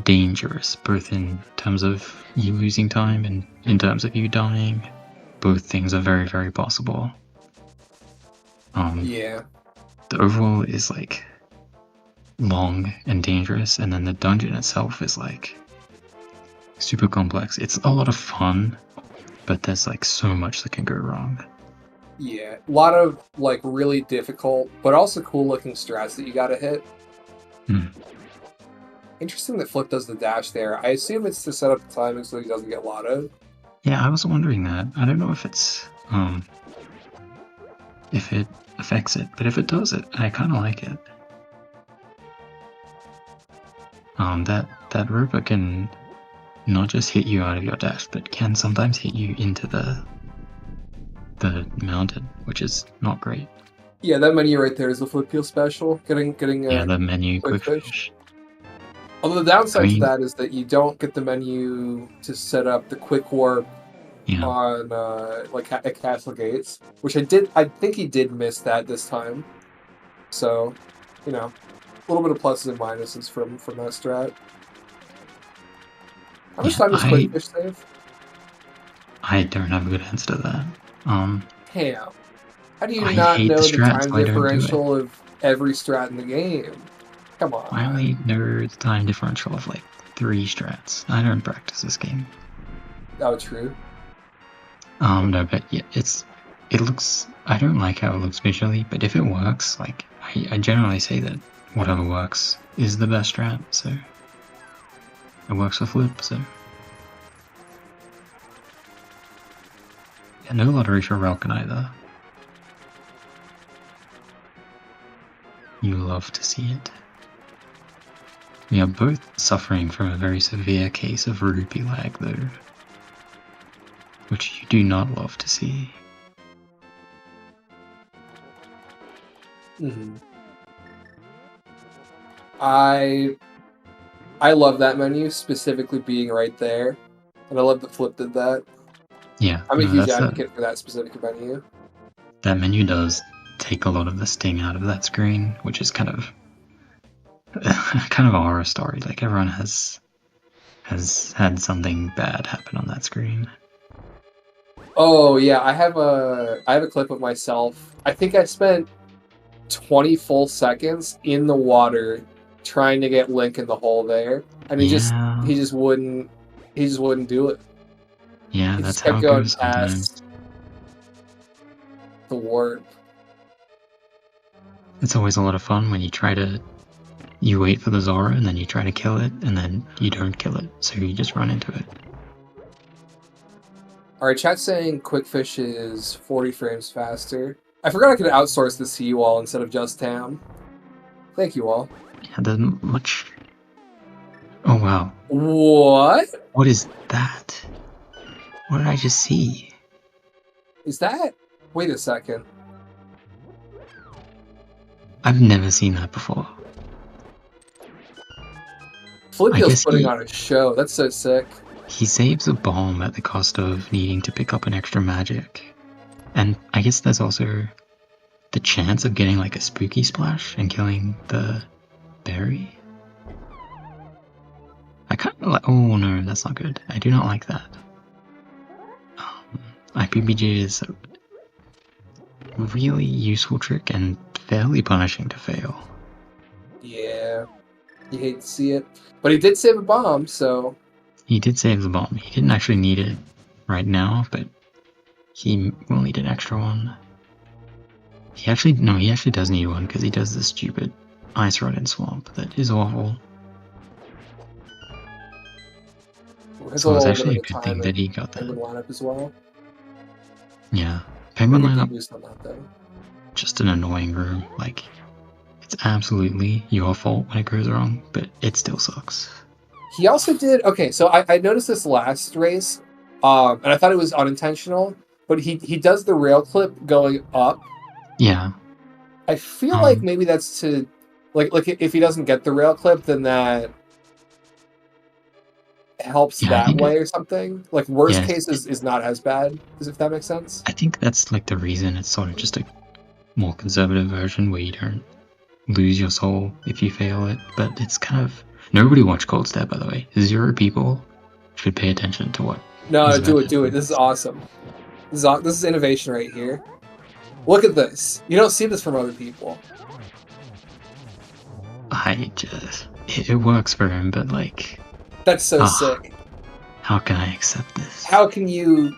C: dangerous, both in terms of you losing time and in terms of you dying. Both things are very, very possible.
B: Yeah.
C: The overall is like long and dangerous, and then the dungeon itself is like super complex. It's a lot of fun, but there's like so much that can go wrong.
B: Yeah. A lot of like really difficult, but also cool looking strats that you gotta hit. Interesting that Flip does the dash there. I assume it's to set up the timing so he doesn't get lottoed.
C: Yeah, I was wondering that. I don't know if it's if it affects it, but if it does it, I kind of like it. That roper can not just hit you out of your dash, but can sometimes hit you into the mountain, which is not great.
B: Yeah, that menu right there is the Flipheal special. Getting
C: Yeah, the menu
B: quick
C: quick
B: fish.
C: fish.
B: Although the downside
C: I mean-
B: to that is that you don't get the menu to set up the quick warp
C: Yeah,
B: on at Castle Gates, which I think he did miss that this time. So, you know, a little bit of pluses and minuses from that strat. How much
C: Yeah,
B: time does quick fish save?
C: I don't have a good answer to that.
B: Damn. How do you
C: I
B: not
C: hate
B: know
C: the
B: the
C: strats,
B: time
C: so I don't do it.
B: differential of every strat in the game? Come on.
C: I only know the time differential of like 3 strats. I don't practice this game.
B: Oh, true.
C: No, but yeah, it looks. I don't like how it looks visually, but if it works, like I generally say that whatever works is the best strat. So it works for Flip. So yeah, no lottery for Relkin either. You love to see it. We are both suffering from a very severe case of rupee lag, though, which you do not love to see.
B: Mm-hmm. I love that menu, specifically being right there, and I love that Flip did that.
C: Yeah,
B: I'm a
C: no,
B: huge
C: that's
B: advocate for that specific menu.
C: that menu does take a lot of the sting out of that screen, which is kind of kind of a horror story. Like everyone has had something bad happen on that screen.
B: Oh yeah, I have a clip of myself. I think I spent 20 full seconds in the water trying to get Link in the hole there, and he just wouldn't do it.
C: Yeah,
B: He
C: that's
B: just kept
C: how it
B: going
C: goes sometimes.
B: past the warp.
C: It's always a lot of fun when you wait for the Zora and then you try to kill it and then you don't kill it, so you just run into it.
B: Alright, chat's saying Quick Fish is 40 frames faster. I forgot I could outsource this to you all instead of just Tam. Thank you all.
C: Yeah, there's much. Oh wow.
B: What?
C: What is that? What did I just see?
B: Is that? Wait a second.
C: I've never seen that before.
B: Flipheal's
C: guess
B: putting
C: he-
B: on a show. That's so sick.
C: He saves a bomb at the cost of needing to pick up an extra magic. And I guess there's also the chance of getting like a spooky splash and killing the berry. I kind of like. Oh no, that's not good. I do not like that. IPBG is a really useful trick and fairly punishing to fail.
B: Yeah. You hate to see it. But he did save a bomb, so...
C: He did save the bomb. He didn't actually need it right now, but he will need an extra one. He actually does need one because he does this stupid ice rod in swamp that is awful. So it's actually a good thing that he got that.
B: Penguin lineup as well.
C: Yeah, penguin lineup.
B: Boost on that, though.
C: Just an annoying room. Like, it's absolutely your fault when it goes wrong, but it still sucks.
B: He also did... Okay, so I noticed this last race, and I thought it was unintentional, but he does the rail clip going up.
C: Yeah.
B: I feel like maybe that's to... Like if he doesn't get the rail clip, then that helps that way or something. Like, worst case is not as bad, if that makes sense.
C: I think that's like the reason it's sort of just a more conservative version where you don't lose your soul if you fail it, but it's kind of... Nobody watched Cold Stare, by the way. 0 people should pay attention to what...
B: No, do it. This is awesome. This is innovation right here. Look at this. You don't see this from other people.
C: It works for him, but like...
B: That's so sick.
C: How can I accept this?
B: How can you...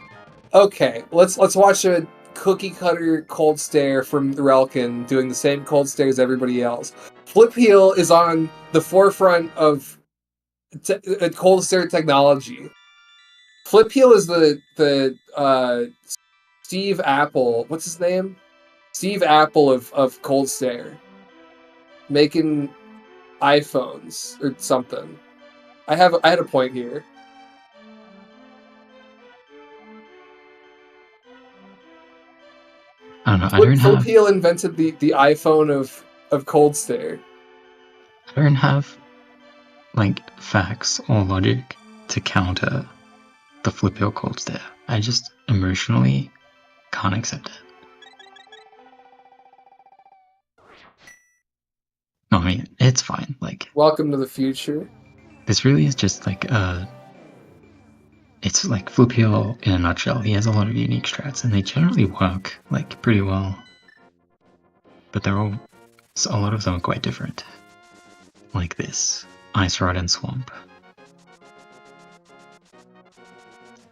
B: Okay, let's watch a cookie cutter Cold Stare from the Relkin doing the same Cold Stare as everybody else. Flipheal is on the forefront of Cold Stare technology. Flipheal is the Steve Apple. What's his name? Steve Apple of Cold Stare, making iPhones or something. I had a point here.
C: I don't know.
B: Flipheal invented the iPhone of Cold Stare.
C: I don't have like facts or logic to counter the Flipheal Cold Stare. I just emotionally can't accept it. No, I mean, it's fine. Like,
B: welcome to the future.
C: This really is just like it's like Flipheal in a nutshell. He has a lot of unique strats, and they generally work like pretty well. But a lot of them are quite different. Like this Ice Rod and Swamp.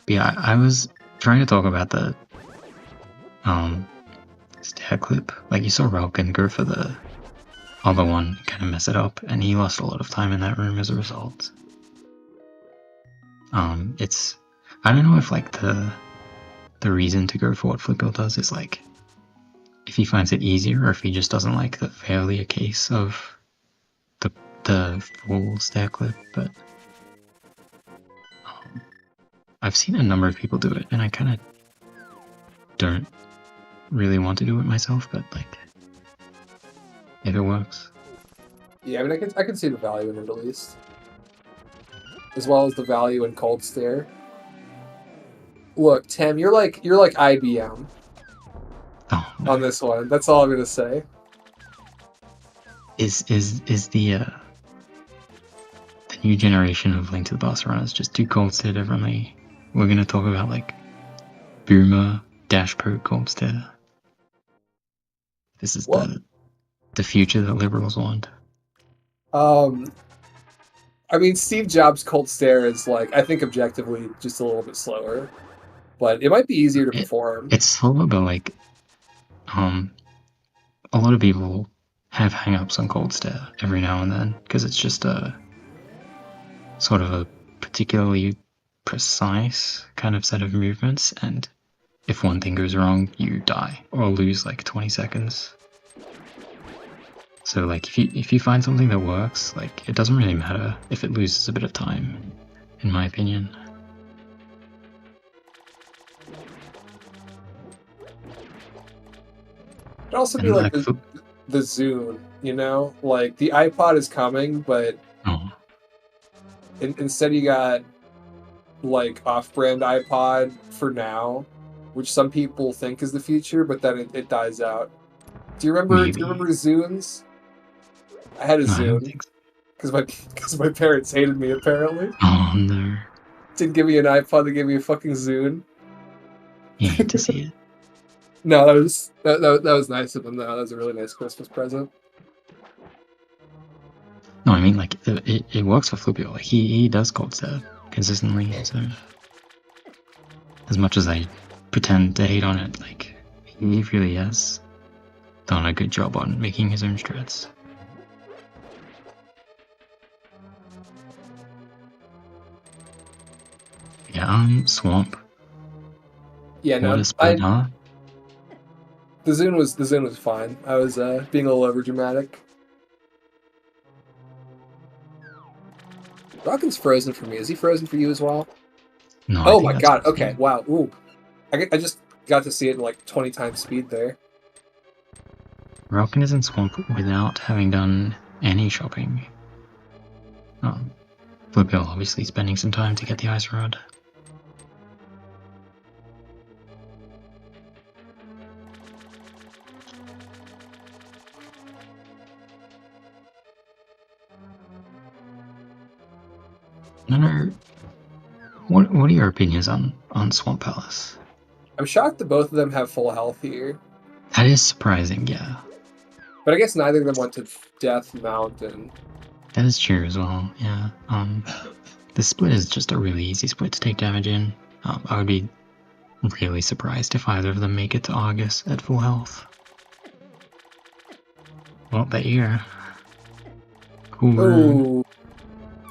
C: But yeah, I was trying to talk about the stair clip. Like, you saw Relkin go for the other one, kind of mess it up, and he lost a lot of time in that room as a result. I don't know if like the reason to go for what Flipheal does is like if he finds it easier, or if he just doesn't like the failure case of the full stair clip, but I've seen a number of people do it, and I kind of don't really want to do it myself, but like, if it works.
B: Yeah, I mean, I can see the value in it at least, as well as the value in Cold Stare. Look, Tim, you're like IBM on this one. That's all I'm gonna say.
C: Is the new generation of Link to the Past runners just too Cold Stare differently? We're gonna talk about like Boomer Dash Pro Cold Stare. This is the future that liberals want.
B: I mean, Steve Jobs' Cold Stare is like, I think objectively just a little bit slower, but it might be easier to perform.
C: It's slower, but like, a lot of people have hang-ups on Cold Stare every now and then because it's just a sort of a particularly precise kind of set of movements, and if one thing goes wrong, you die or lose like 20 seconds. So like, if you find something that works, like, it doesn't really matter if it loses a bit of time, in my opinion.
B: It'd also be
C: And
B: like
C: like,
B: the Zune, you know? Like, the iPod is coming, but
C: oh,
B: instead you got, like, off-brand iPod for now, which some people think is the future, but then it dies out. Do you remember
C: maybe.
B: Zunes? I had a
C: No, I don't
B: Zune
C: think so.
B: because my parents hated me, apparently.
C: Oh no.
B: Didn't give me an iPod, they gave me a fucking Zune.
C: You hate to see it.
B: No, that was nice of them, though. That was a really nice Christmas present.
C: No, I mean, like, it works for Flipheal. Like, he does cold stab consistently, so... As much as I pretend to hate on it, like, he really has done a good job on making his own strats. Yeah, Swamp.
B: Yeah,
C: What
B: no,
C: a split, huh?
B: the Zune was fine. I was being a little over dramatic. Rockin's frozen for me. Is he frozen for you as well?
C: No, I
B: Oh
C: think
B: my
C: that's
B: god.
C: just
B: Okay.
C: him.
B: Wow. Ooh. I just got to see it in like 20 times speed there.
C: Relkin is in Swamp without having done any shopping. Flipheal obviously spending some time to get the Ice Rod. I don't know. What are your opinions on Swamp Palace?
B: I'm shocked that both of them have full health here.
C: That is surprising, yeah.
B: But I guess neither of them went to Death Mountain.
C: That is true as well, yeah. The split is just a really easy split to take damage in. I would be really surprised if either of them make it to Argus at full health. Well, there you go. Cool rune.
B: Ooh.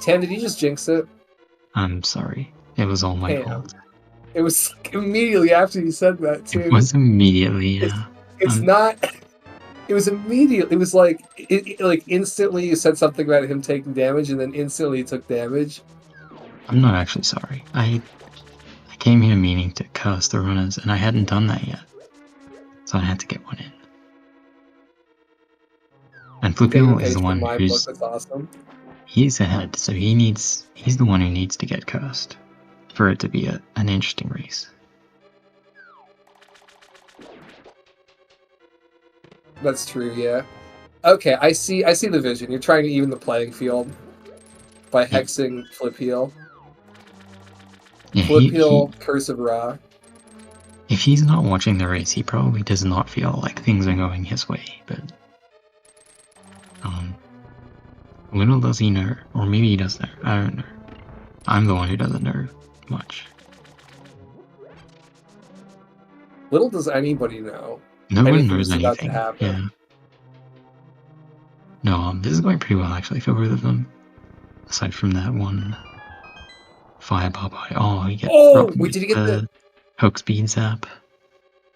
B: Tam, did you just jinx it?
C: I'm sorry. It was all my
B: Damn.
C: fault.
B: It was immediately after you said that, too.
C: It was immediately, yeah.
B: It's not... It was immediate. It was like like instantly you said something about him taking damage, and then instantly he took damage.
C: I'm not actually sorry. I came here meaning to curse the runners, and I hadn't done that yet. So I had to get one in. And Flipheal is the one who's...
B: That's awesome.
C: He's ahead, so he's the one who needs to get cursed for it to be an interesting race.
B: That's true, yeah. Okay, I see the vision. You're trying to even the playing field by hexing Flipheal.
C: Yeah,
B: Flipheal, Curse of Ra.
C: If he's not watching the race, he probably does not feel like things are going his way, but... little does he know, or maybe he does know, I don't know. I'm the one who doesn't know much.
B: Little does anybody know.
C: No one
B: Anything
C: knows
B: that's about to
C: anything,
B: happen.
C: yeah. No, this is going pretty well actually for both of them. Aside from that one fireball by... Oh, he gets...
B: Oh, wait, did he get the...
C: Hook speed zap?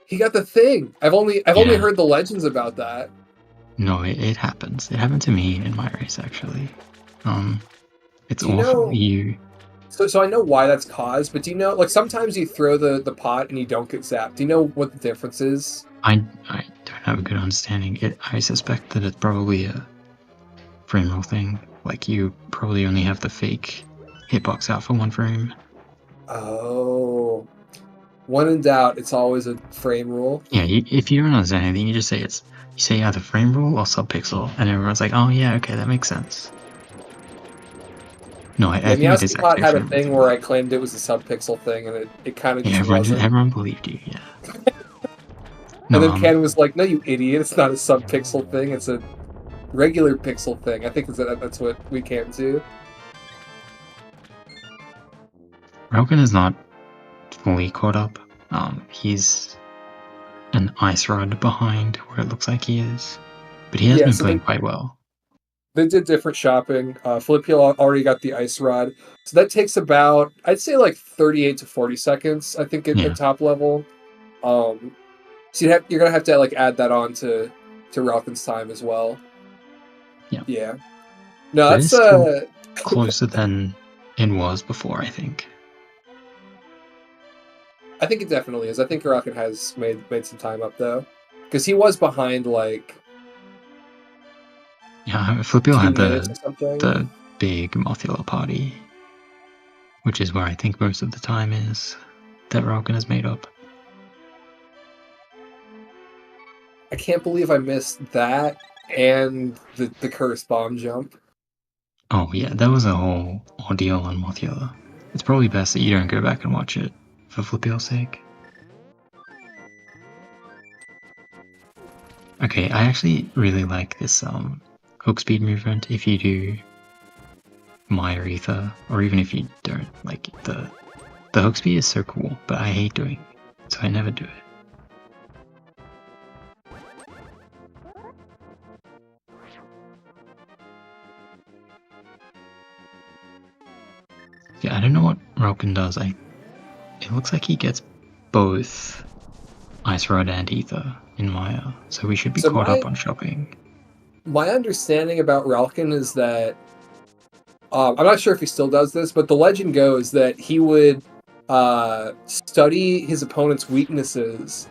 B: He got the thing! I've only heard the legends about that.
C: No, it happens. It happened to me in my race, actually. It's
B: Do you
C: awful.
B: know- So I know why that's caused, but do you know, like, sometimes you throw the pot and you don't get zapped. Do you know what the difference is?
C: I don't have a good understanding. I suspect that it's probably a frame rule thing. Like, you probably only have the fake hitbox out for one frame.
B: Oh. When in doubt, it's always a frame rule.
C: Yeah, if you don't understand anything, you just say you say either frame rule or subpixel, and everyone's like, oh yeah, okay, that makes sense. No, I think it is
B: Meowscapot
C: actually
B: had
C: a
B: a
C: frame
B: thing
C: rule
B: where
C: thing.
B: I claimed it was a subpixel thing, and it kind of
C: Yeah,
B: just wasn't.
C: everyone believed you, yeah.
B: And then Ken was like, no, you idiot, it's not a subpixel thing, it's a regular pixel thing. I think that's what we came to.
C: Relkin is not fully caught up. He's an ice rod behind where it looks like he is. But he has been playing quite well.
B: They did different shopping. Flipheal already got the ice rod. So that takes about, I'd say like 38 to 40 seconds, I think, at top level. So you're going to have to like add that on to Relkin's time as well. Yeah. No,
C: But
B: that's
C: it's closer than it was before, I think.
B: I think it definitely is. I think Relkin has made some time up though. Because he was behind like
C: Yeah, Flipheal
B: 2
C: had
B: minutes or something.
C: the big Mothula party, which is where I think most of the time is that Relkin has made up.
B: I can't believe I missed that and the cursed bomb jump.
C: Oh yeah, that was a whole ordeal on Mothula. It's probably best that you don't go back and watch it for Flipheal's sake. Okay, I actually really like this hook speed movement if you do Maya Ether, or even if you don't. Like the hook speed is so cool, but I hate doing it, so I never do it. Yeah, I don't know what Relkin does. It looks like he gets both Ice Rod and Ether in Maya, so we should be caught up on shopping.
B: My understanding about Relkin is that I'm not sure if he still does this, but the legend goes that he would study his opponent's weaknesses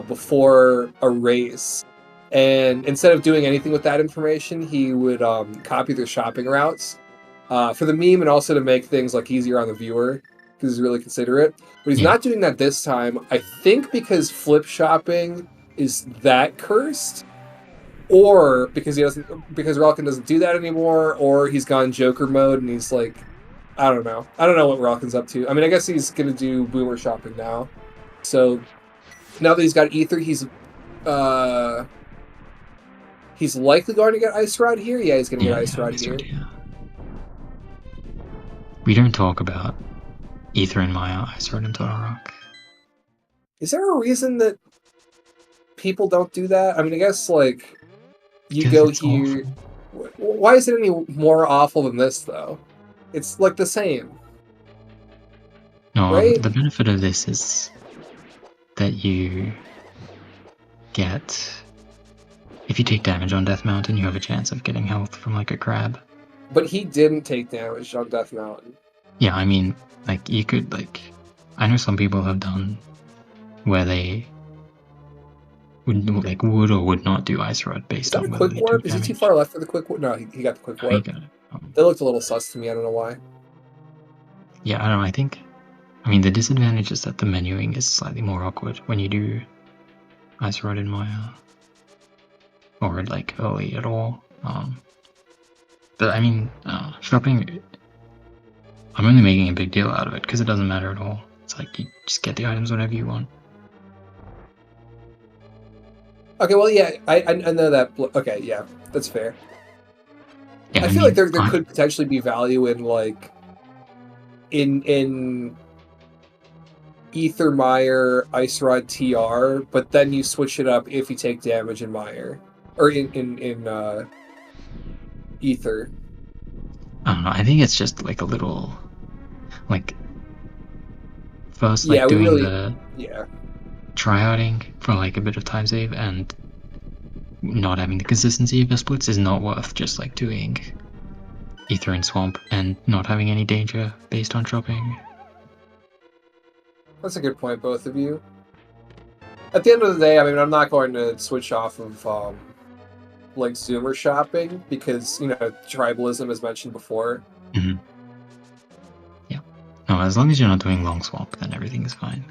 B: before a race, and instead of doing anything with that information, he would copy their shopping routes for the meme and also to make things like easier on the viewer because he's really considerate. But he's not doing that this time. I think because flip shopping is that cursed, or because Relkin doesn't do that anymore, or he's gone Joker mode and he's like, I don't know what Relkin's up to. I mean, I guess he's gonna do boomer shopping now. So now that he's got Ether, he's likely going to get Ice Rod here. Yeah, he's gonna get Ice Rod here.
C: Yeah. We don't talk about Ether and Maya, Ice Rod and Total Rock.
B: Is there a reason that people don't do that? I mean, I guess like you go here. Awful. Why is it any more awful than this though? It's like the same.
C: No,
B: right?
C: The benefit of this is that you get, if you take damage on Death Mountain, you have a chance of getting health from like a crab.
B: But he didn't take damage on Death Mountain.
C: Yeah, I mean, like you could like, I know some people have done where they would or would not do Ice Rod based on whether they took damage.
B: Is he too far left for the quick warp? No, he got the quick warp.
C: He got it.
B: That looked a little sus to me. I don't know why.
C: Yeah, I don't know. I mean, the disadvantage is that the menuing is slightly more awkward when you do Ice Rod in Maya, or like early at all. But I mean, shopping, I'm only making a big deal out of it because it doesn't matter at all. It's like you just get the items whenever you want.
B: Okay, well, yeah, I know that. Okay, yeah, that's fair. Yeah, I feel like there could potentially be value in like in Ether Mire, Ice Rod TR, but then you switch it up if you take damage in Mire or in Ether.
C: I don't know. I think it's just like a little like first like doing the tryouting for like a bit of time save and not having the consistency of the splits is not worth just like doing Ether and Swamp and not having any danger based on shopping.
B: That's a good point, both of you. At the end of the day, I mean, I'm not going to switch off of like Zoomer shopping because, you know, tribalism as mentioned before.
C: Mm-hmm. Yeah. No, as long as you're not doing long swamp, then everything is fine.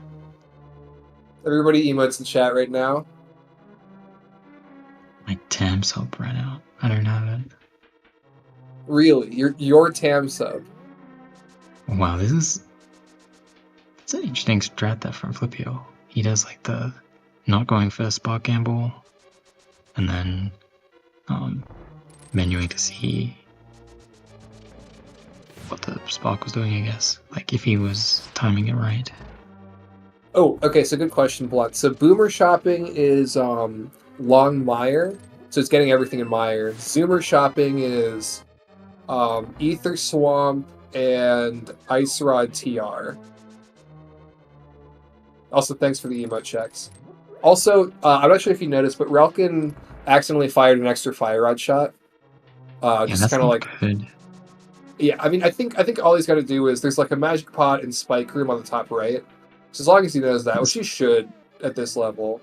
B: Everybody emotes in chat right now.
C: My TAM sub ran out. I don't have it.
B: Really? Your TAM sub?
C: Wow, it's an interesting strat there from Flipheal. He does like the not going for a spark gamble and then menuing to see what the spark was doing, I guess. Like if he was timing it right.
B: Oh, okay, so good question, Blunt. So Boomer shopping is long Mire, so it's getting everything in Mire. Zoomer shopping is Ether Swamp and Ice Rod TR. Also, thanks for the emote checks. Also, I'm not sure if you noticed, but Relkin accidentally fired an extra fire rod shot. Just kind of like
C: good.
B: Yeah, I mean, I think all he's got to do is there's like a magic pot and spike room on the top right. So as long as he knows that, which he should at this level.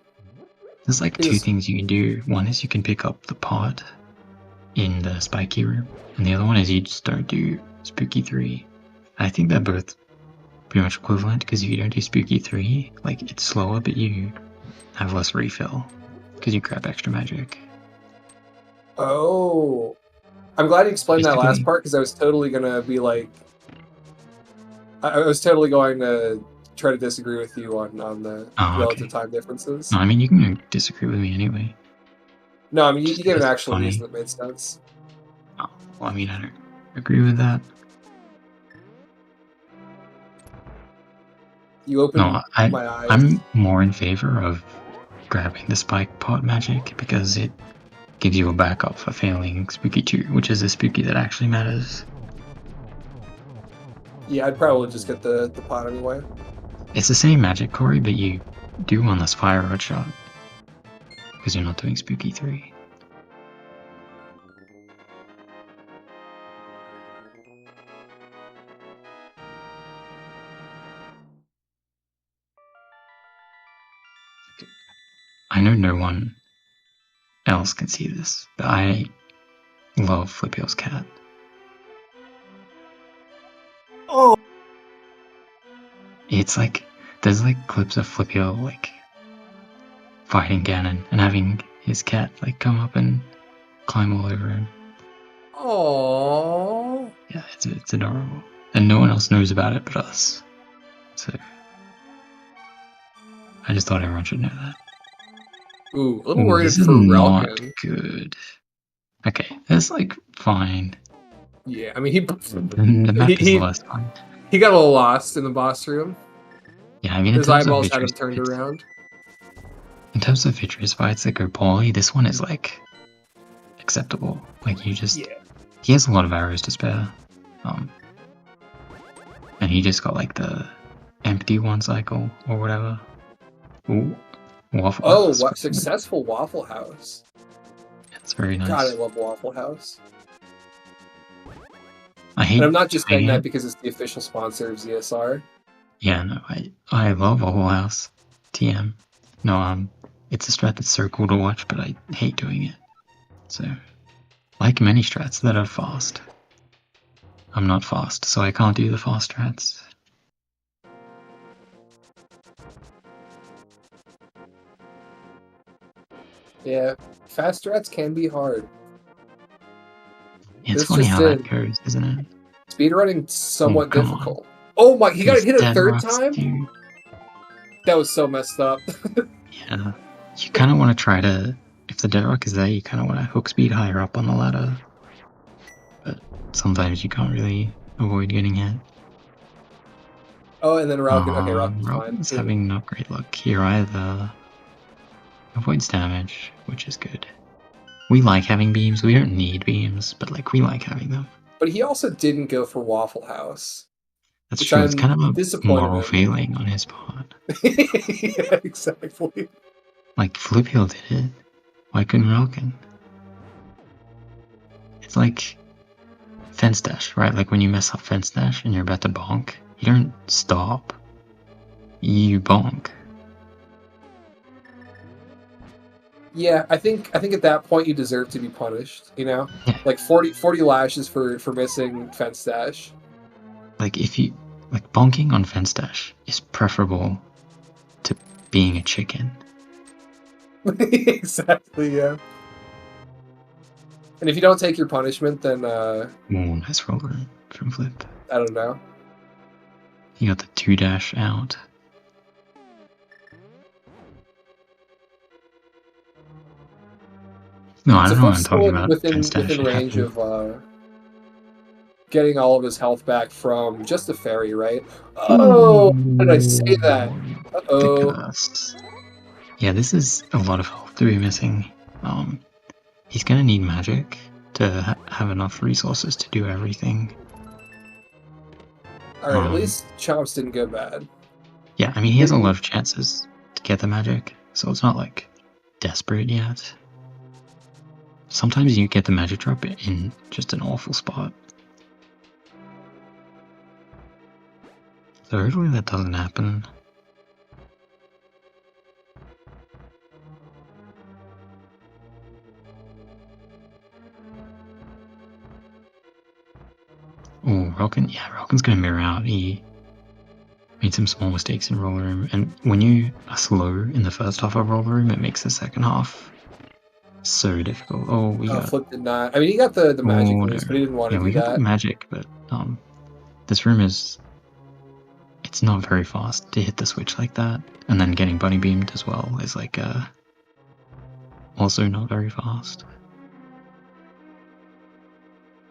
C: There's like two things you can do. One is you can pick up the pot in the spiky room, and the other one is you just don't do spooky 3. I think they're both pretty much equivalent, because if you don't do spooky 3, like, it's slower, but you have less refill because you grab extra magic.
B: Oh, I'm glad you explained that last part, because I was totally gonna be like, I was totally going to try to disagree with you on the relative time differences.
C: No, I mean, you can disagree with me anyway.
B: No, I mean, you gave an actual reason that made sense.
C: Oh, well, I mean, I don't agree with that.
B: You opened my eyes.
C: I'm more in favor of grabbing the spike pot magic, because it gives you a backup for failing spooky 2, which is a spooky that actually matters.
B: Yeah, I'd probably just get the pot anyway.
C: It's the same magic, Corey, but you do one less fire rod shot, because you're not doing spooky 3. I know no one else can see this, but I love Flipheal's cat.
B: Oh!
C: It's like, there's like clips of Flipheal like fighting Ganon and having his cat like come up and climb all over him.
B: Oh!
C: Yeah, it's adorable. And no one else knows about it but us. So I just thought everyone should know that.
B: Ooh, a little worried for
C: not
B: Relkin.
C: Good. Okay, that's like fine.
B: Yeah, I mean
C: the map is less fine.
B: He got a little lost in the boss room.
C: Yeah, I mean,
B: his eyeballs had him turned around.
C: In terms of Vitreous fights that go poorly, this one is like acceptable. Like, you just he has a lot of arrows to spare. And he just got like the empty one cycle or whatever. Ooh. Waffle House.
B: What successful Waffle House.
C: It's very nice.
B: God, I love Waffle House.
C: I hate.
B: And I'm not just saying that because it's the official sponsor of ZSR.
C: Yeah, no, I love Waffle House. TM. No, it's a strat that's so cool to watch, but I hate doing it. So, like many strats that are fast, I'm not fast, so I can't do the fast strats.
B: Yeah, fast strats can be hard.
C: It's funny how that goes, isn't it?
B: Speedrunning somewhat difficult. Oh my, he got hit a third time?
C: Dude.
B: That was so messed up.
C: Yeah, you kind of want to try to, if the dead rock is there, you kind of want to hook speed higher up on the ladder. But sometimes you can't really avoid getting hit.
B: Oh, and then Relkin, okay, Relkin's fine.
C: Relkin's having not great luck here either. Avoids damage, which is good. We like having beams. We don't need beams, but like, we like having them.
B: But he also didn't go for Waffle House.
C: That's true. It's kind of a moral failing on his part.
B: Yeah, exactly.
C: Like, Flipheal did it. Why couldn't Relkin? It's like Fence Dash, right? Like when you mess up Fence Dash and you're about to bonk, you don't stop. You bonk.
B: Yeah, I think at that point you deserve to be punished, you know?
C: Yeah.
B: Like 40 lashes for missing Fence Dash.
C: Like, if you, like, bonking on Fence Dash is preferable to being a chicken.
B: Exactly, yeah. And if you don't take your punishment, then
C: Ooh, nice roller from Flip.
B: I don't know.
C: He got the 2-dash out. No, I don't know what I'm talking about.
B: Within range of getting all of his health back from just a fairy, right? Oh, how did I say that? Uh-oh.
C: Yeah, this is a lot of health to be missing. He's gonna need magic to have enough resources to do everything.
B: Alright, at least Chomps didn't go bad.
C: Yeah, I mean, he has a lot of chances to get the magic, so it's not like desperate yet. Sometimes you get the magic drop in just an awful spot. So hopefully that doesn't happen. Relkin, yeah, Relkin's gonna mirror out. He made some small mistakes in Roller Room, and when you are slow in the first half of Roller Room, it makes the second half so difficult. Oh, we got...
B: Flip did not. I mean, he got the magic
C: Oh,
B: boost, but he didn't want to
C: yeah,
B: do
C: we got
B: that.
C: the magic, but this room is... It's not very fast to hit the switch like that, and then getting bunny beamed as well is like also not very fast.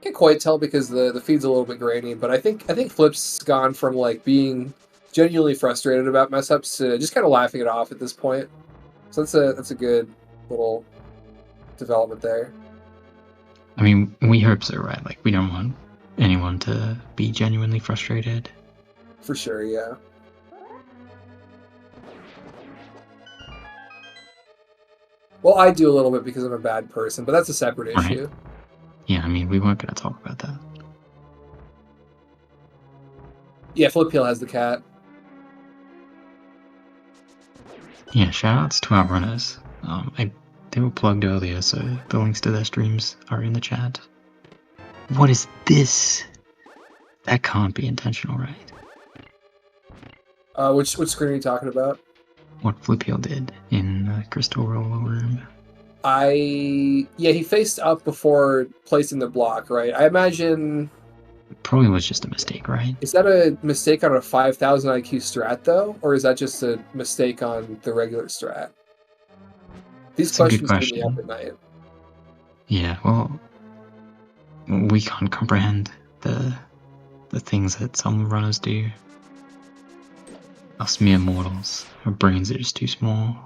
B: Can't quite tell because the feed's a little bit grainy, but I think Flip's gone from like being genuinely frustrated about mess ups to just kind of laughing it off at this point. So that's a good little development there.
C: I mean, we hope so, right? Like, we don't want anyone to be genuinely frustrated.
B: For sure, yeah. Well, I do a little bit because I'm a bad person, but that's a separate issue.
C: Right. Yeah, I mean, we weren't going to talk about that.
B: Yeah, Flipheal has the cat.
C: Yeah, shoutouts to our runners. They were plugged earlier, so the links to their streams are in the chat. What is this? That can't be intentional, right?
B: Which screen are you talking about?
C: What Flipheal did in the Crystal Roller Room.
B: Yeah, he faced up before placing the block, right? I imagine...
C: It probably was just a mistake, right?
B: Is that a mistake on a 5,000 IQ strat, though? Or is that just a mistake on the regular strat? These questions keep me up at night.
C: Yeah, well, we can't comprehend the things that some runners do. Us mere mortals, our brains are just too small.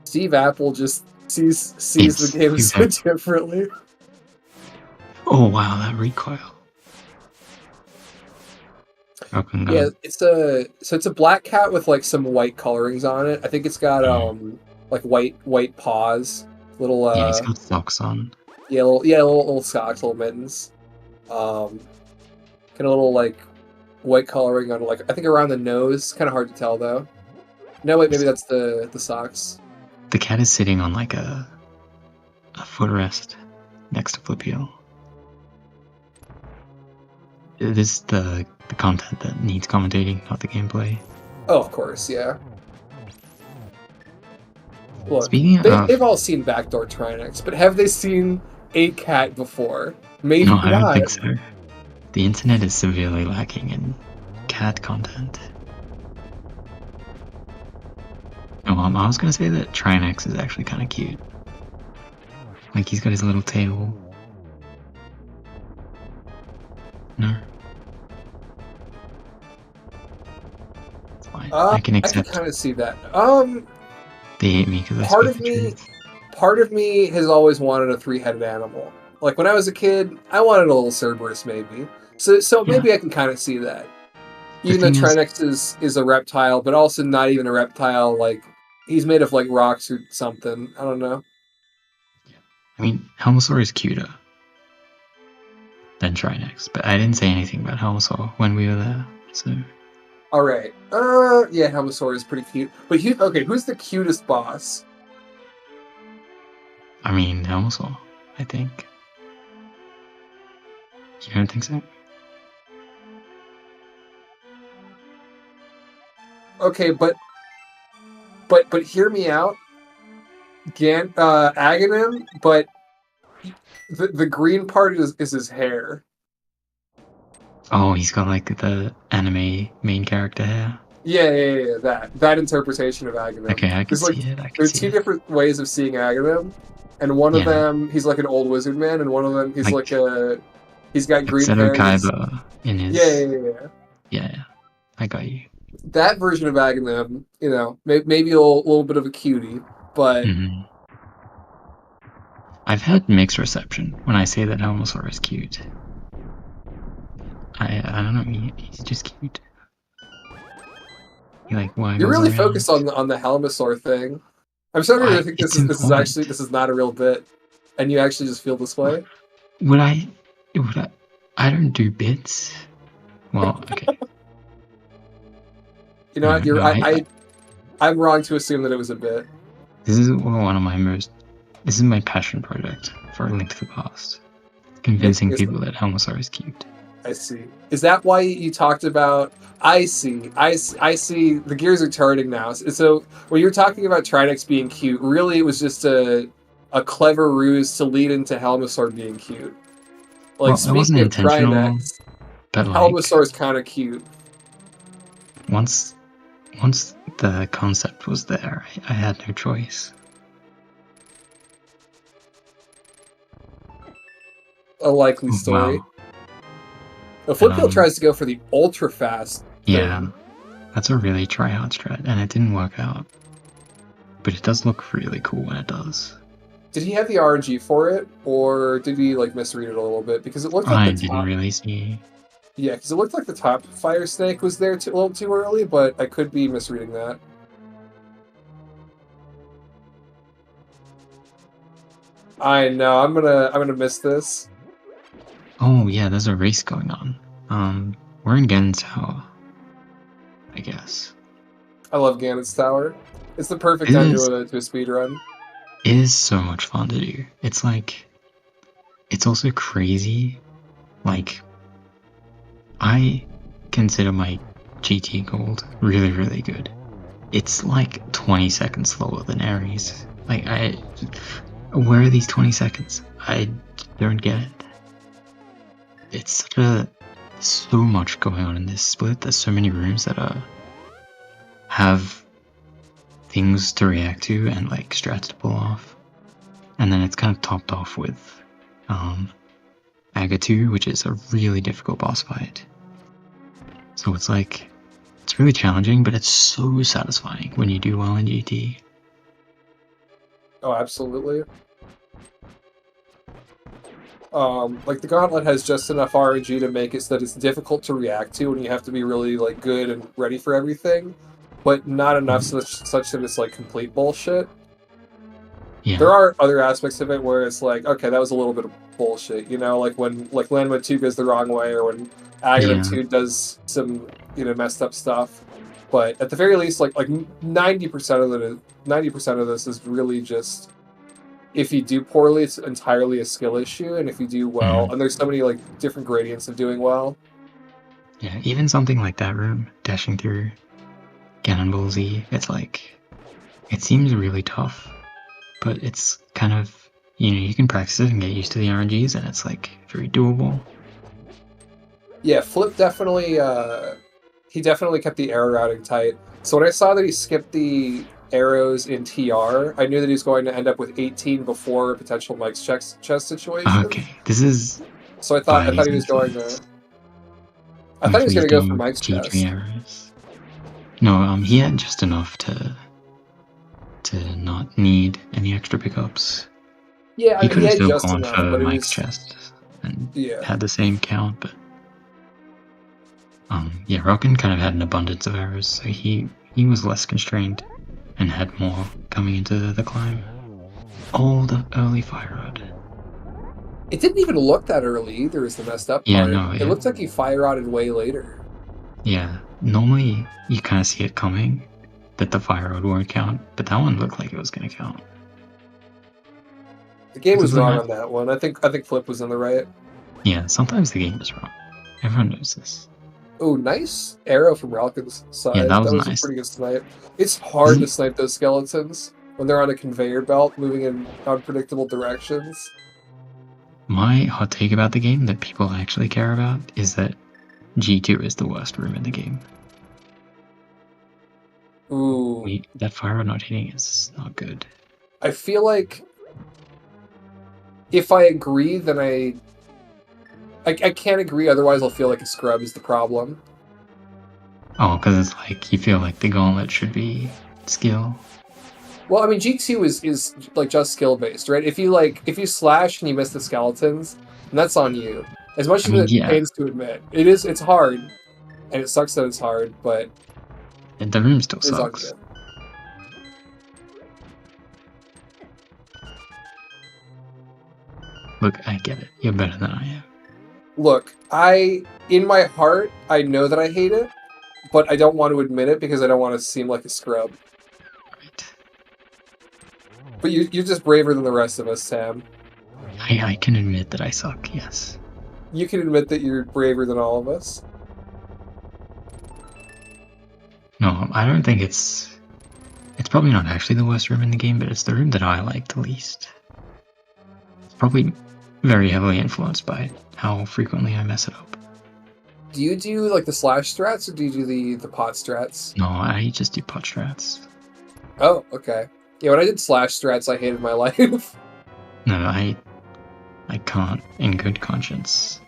B: Steve Apple just sees the game so differently.
C: Oh wow, that recoil.
B: Yeah, it's a black cat with like some white colorings on it. I think it's got like white paws, little
C: yeah, he's got socks on.
B: Yeah, little socks, little mittens. Kind of little like white coloring on like I think around the nose. Kind of hard to tell though. No, wait, maybe that's the socks.
C: The cat is sitting on like a footrest next to Flipheal. This is the content that needs commentating, not the gameplay.
B: Oh, of course, yeah. Look, they've all seen Backdoor Trinex, but have they seen a cat before? Maybe
C: no,
B: not.
C: I don't think so. The internet is severely lacking in cat content. Oh, I was gonna say that Trinex is actually kind of cute. Like, he's got his little tail. No. It's fine. I can accept.
B: I can kind of see that.
C: They hate me because I speak the truth.
B: Part of me has always wanted a three-headed animal. Like, when I was a kid, I wanted a little Cerberus, maybe. So maybe I can kind of see that. Even though Trinex is a reptile, but also not even a reptile, like, he's made of, like, rocks or something. I don't know.
C: I mean, Helmosaur is cuter than Trinex, but I didn't say anything about Helmosaur when we were there, so...
B: Alright. Yeah, Helmosaur is pretty cute. But, who's the cutest boss?
C: I mean, Helmosaur, I think. You don't think so?
B: Okay, but hear me out. Aghanim, but the green part is his hair.
C: Oh, he's got like the anime main character hair.
B: Yeah, that interpretation of Aghanim.
C: Okay, I can see it.
B: There's two different ways of seeing Aghanim, and one of them he's like an old wizard man, and one of them he's he's got green hair.
C: Kaiba in his... Yeah, I got you.
B: That version of Aghanim, maybe a little bit of a cutie, but...
C: Mm-hmm. I've had mixed reception when I say that Helmosaur is cute. I don't know, he's just cute.
B: You're really focused on the Helmosaur thing. I'm starting to think this is not a real bit, and you actually just feel this way.
C: Would I don't do bits. Well, okay.
B: You know what? I'm wrong to assume that it was a bit.
C: This is one of my This is my passion project for A Link to the Past. Convincing people that Helmosaur is cute.
B: I see. Is that why you talked about? I see. I see. The gears are turning now. So when you're talking about Trinex being cute, really it was just a clever ruse to lead into Helmasaur being cute. Like,
C: Well, it wasn't
B: speaking of
C: intentional,
B: Trinex,
C: but like
B: Helmasaur is kind of cute.
C: once the concept was there, I had no choice.
B: A likely story.
C: Wow.
B: Well, Flipheal tries to go for the ultra fast.
C: Yeah,
B: thing.
C: that's a really try-hard strat, and it didn't work out. But it does look really cool when it does.
B: Did he have the RNG for it, or did he like misread it a little bit? Because it looked like
C: I
B: the
C: didn't
B: top.
C: really see.
B: Yeah, because it looked like the top fire snake was there a little too early, but I could be misreading that. I know. I'm gonna miss this.
C: Oh yeah, there's a race going on. We're in Ganon's Tower, I guess.
B: I love Ganon's Tower. It's the perfect
C: It
B: time
C: is.
B: to a speedrun.
C: It is so much fun to do. It's like, it's also crazy. Like, I consider my GT Gold really, really good. It's like 20 seconds slower than Ares. Like, where are these 20 seconds? I don't get it. It's so much going on in this split. There's so many rooms that have things to react to and like strats to pull off. And then it's kind of topped off with Agatu, which is a really difficult boss fight. So it's like, it's really challenging, but it's so satisfying when you do well in GT.
B: Oh, absolutely. Like the Gauntlet has just enough RNG to make it so that it's difficult to react to, and you have to be really like good and ready for everything, but not enough such that it's like complete bullshit.
C: Yeah.
B: There are other aspects of it where it's like, okay, that was a little bit of bullshit, you know, like when like Landmode 2 goes the wrong way, or when Aghanim 2 does some, you know, messed up stuff. But at the very least, like 90% of this is really just, if you do poorly, it's entirely a skill issue, and if you do well, and there's so many like different gradients of doing well.
C: Yeah, even something like that room, dashing through Cannonball Z, it's like, it seems really tough, but it's kind of, you know, you can practice it and get used to the RNGs, and it's like very doable.
B: Yeah, Flip definitely, he definitely kept the arrow routing tight. So when I saw that he skipped the arrows in TR, I knew that he was going to end up with 18 before potential Mike's chest situation.
C: Okay, this is.
B: So I thought he was going to. I thought he was going to go for Mike's chest.
C: Arrows. No, he had just enough to not need any extra pickups.
B: Yeah,
C: he could have still
B: just
C: gone
B: enough,
C: for
B: but
C: Mike's chest and
B: yeah,
C: had the same count, but yeah, relkin kind of had an abundance of arrows, so he was less constrained and had more coming into the climb. Oh, the early fire rod.
B: It didn't even look that early either, is the messed up part.
C: Yeah, no,
B: it looked like he fire rodded way later.
C: Yeah, normally you kind of see it coming, that the fire rod won't count, but that one looked like it was going to count.
B: The game was wrong on that one. I think Flip was in the right.
C: Yeah, sometimes the game is wrong. Everyone knows this.
B: Oh, nice arrow from Relkin's side.
C: Yeah, that was
B: nice. A pretty good snipe. It's hard to snipe those skeletons when they're on a conveyor belt moving in unpredictable directions.
C: My hot take about the game that people actually care about is that G2 is the worst room in the game.
B: Ooh.
C: That fire rod not hitting is not good.
B: I feel like if I agree, then I can't agree, otherwise I'll feel like a scrub is the problem.
C: Oh, because it's like, you feel like the gauntlet should be skill.
B: Well, I mean, G2 is like just skill based, right? If you slash and you miss the skeletons, then that's on you. As much as it pains to admit, it's hard, and it sucks that it's hard, but
C: and the room still sucks. Look, I get it. You're better than I am.
B: Look, in my heart, I know that I hate it, but I don't want to admit it because I don't want to seem like a scrub.
C: Right.
B: But you're just braver than the rest of us, Sam.
C: I can admit that I suck, yes.
B: You can admit that you're braver than all of us.
C: No, I don't think it's probably not actually the worst room in the game, but it's the room that I like the least. It's probably very heavily influenced by how frequently I mess it up.
B: Do you do like the slash strats, or do you do the pot strats?
C: No, I just do pot strats.
B: Oh, okay. Yeah, when I did slash strats, I hated my life.
C: No, I can't, in good conscience,